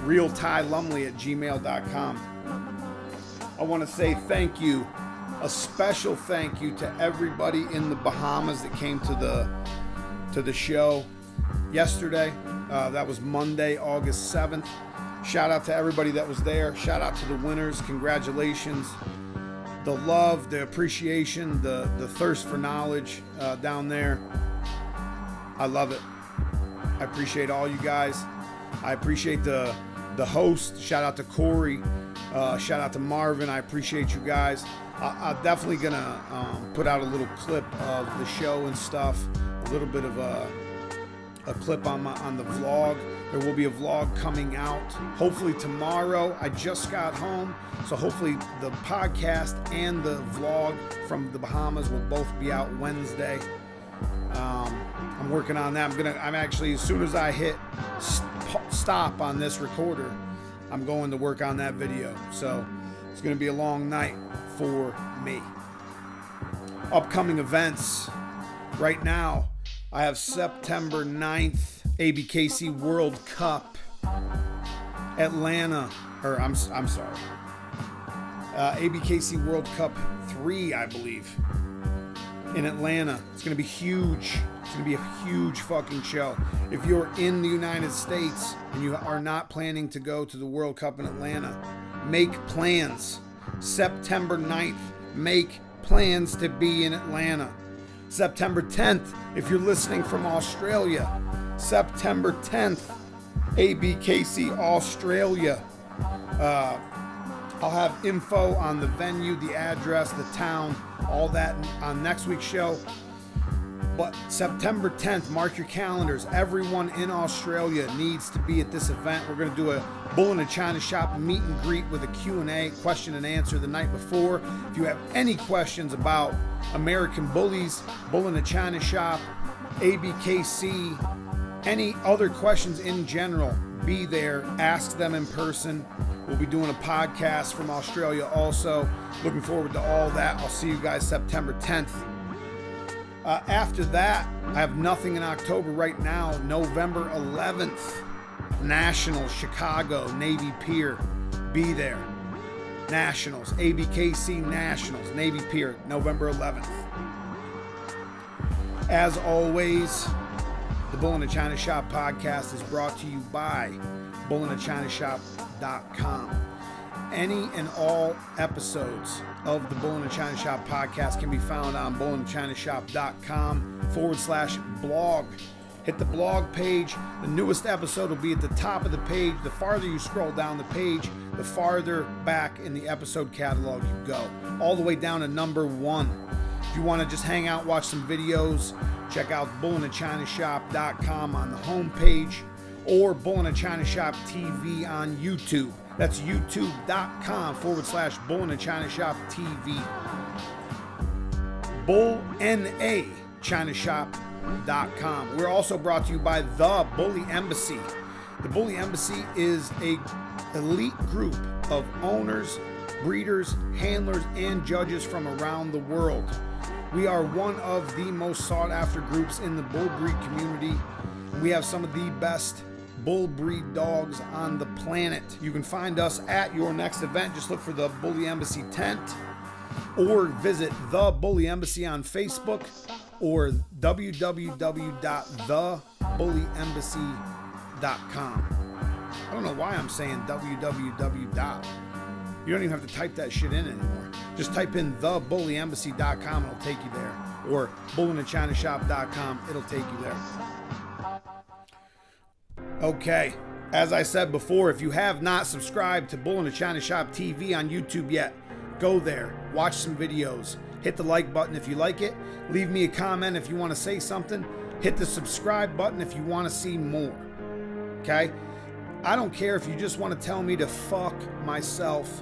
realtylumley@gmail.com. I want to say thank you, a special thank you to everybody in the Bahamas that came to the show yesterday. That was Monday, August 7th. Shout out to everybody that was there. Shout out to the winners. Congratulations. The love, the appreciation, the thirst for knowledge down there. I love it. I appreciate all you guys. I appreciate the host. Shout out to Corey. Shout out to Marvin. I appreciate you guys. I'm definitely gonna put out a little clip of the show and stuff. A little bit of a clip on the vlog. There will be a vlog coming out hopefully tomorrow. I just got home, so hopefully the podcast and the vlog from the Bahamas will both be out Wednesday. I'm working on that. I'm actually, as soon as I hit stop on this recorder, I'm going to work on that video. So it's going to be a long night for me. Upcoming events. Right now, I have September 9th, ABKC World Cup, Atlanta, or I'm sorry, ABKC World Cup 3, I believe. in Atlanta. It's going to be huge. It's going to be a huge fucking show. If you're in the United States and you are not planning to go to the World Cup in Atlanta, make plans. September 9th, make plans to be in Atlanta. September 10th, if you're listening from Australia, September 10th, ABKC Australia. I'll have info on the venue, the address, the town, all that on next week's show. But September 10th, mark your calendars. Everyone in Australia needs to be at this event. We're going to do a Bull-NA-ChinaShop meet and greet with a Q&A, question and answer the night before. If you have any questions about American Bullies, Bull-NA-ChinaShop, ABKC, any other questions in general, be there. Ask them in person. We'll be doing a podcast from Australia also. Looking forward to all that. I'll see you guys September 10th. After that, I have nothing in October right now. November 11th, Nationals, Chicago, Navy Pier. Be there. Nationals, ABKC Nationals, Navy Pier, November 11th. As always, the Bull-NA-ChinaShop Podcast is brought to you by Bull-NA-ChinaShop.com. Any and all episodes of the Bull-NA-ChinaShop Podcast can be found on Bull-NA-ChinaShop.com/blog. Hit the blog page. The newest episode will be at the top of the page. The farther you scroll down the page, the farther back in the episode catalog you go. All the way down to number 1. If you want to just hang out, watch some videos, check out Bull-NA-ChinaShop.com on the homepage, or Bull-NA-ChinaShop TV on YouTube. That's youtube.com/Bull-NA-ChinaShop TV. Bull-NA-ChinaShop.com. We're also brought to you by the Bully Embassy. The Bully Embassy is a elite group of owners, breeders, handlers, and judges from around the world. We are one of the most sought after groups in the bull breed community. We have some of the best bull breed dogs on the planet. You can find us at your next event. Just look for the Bully Embassy tent, or visit the Bully Embassy on Facebook, or www.thebullyembassy.com. I don't know why I'm saying www. You don't even have to type that shit in anymore. Just type in thebullyembassy.com and it'll take you there. Or Bull-NA-ChinaShop.com, it'll take you there. Okay, as I said before, if you have not subscribed to Bull-NA-ChinaShop TV on YouTube yet, go there, watch some videos, hit the like button if you like it, leave me a comment if you want to say something, hit the subscribe button if you want to see more, okay? I don't care if you just want to tell me to fuck myself,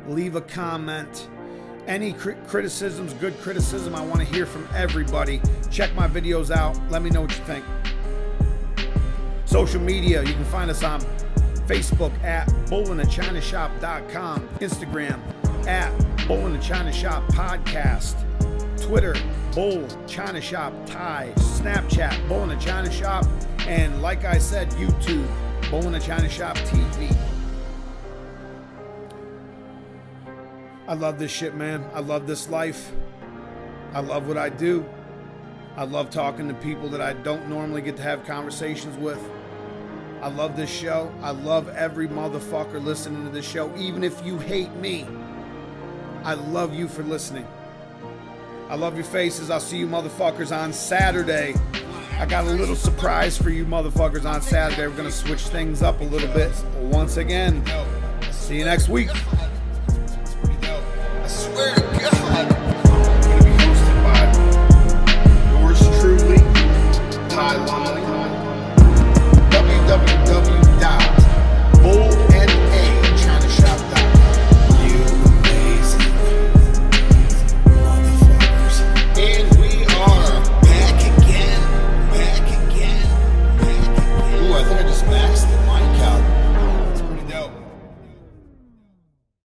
leave a comment. Any criticisms, good criticism, I want to hear from everybody. Check my videos out, let me know what you think. Social media, you can find us on Facebook at Bull-NA-ChinaShop.com, Instagram at Bull-NA-ChinaShop Podcast, Twitter, Bull-ChinaShop Thai, Snapchat, Bull-NA-ChinaShop, and like I said, YouTube, Bull-NA-ChinaShop TV. I love this shit, man. I love this life. I love what I do. I love talking to people that I don't normally get to have conversations with. I love this show. I love every motherfucker listening to this show. Even if you hate me, I love you for listening. I love your faces. I'll see you motherfuckers on Saturday. I got a little surprise for you motherfuckers on Saturday. We're going to switch things up a little bit. Once again, see you next week. I swear to God. I'm going to be hosted by yours truly, Ty Longley. www.Bull-NA-ChinaShop.com. You amazing motherfuckers. And we are back again. Ooh, I think I just maxed the mic out.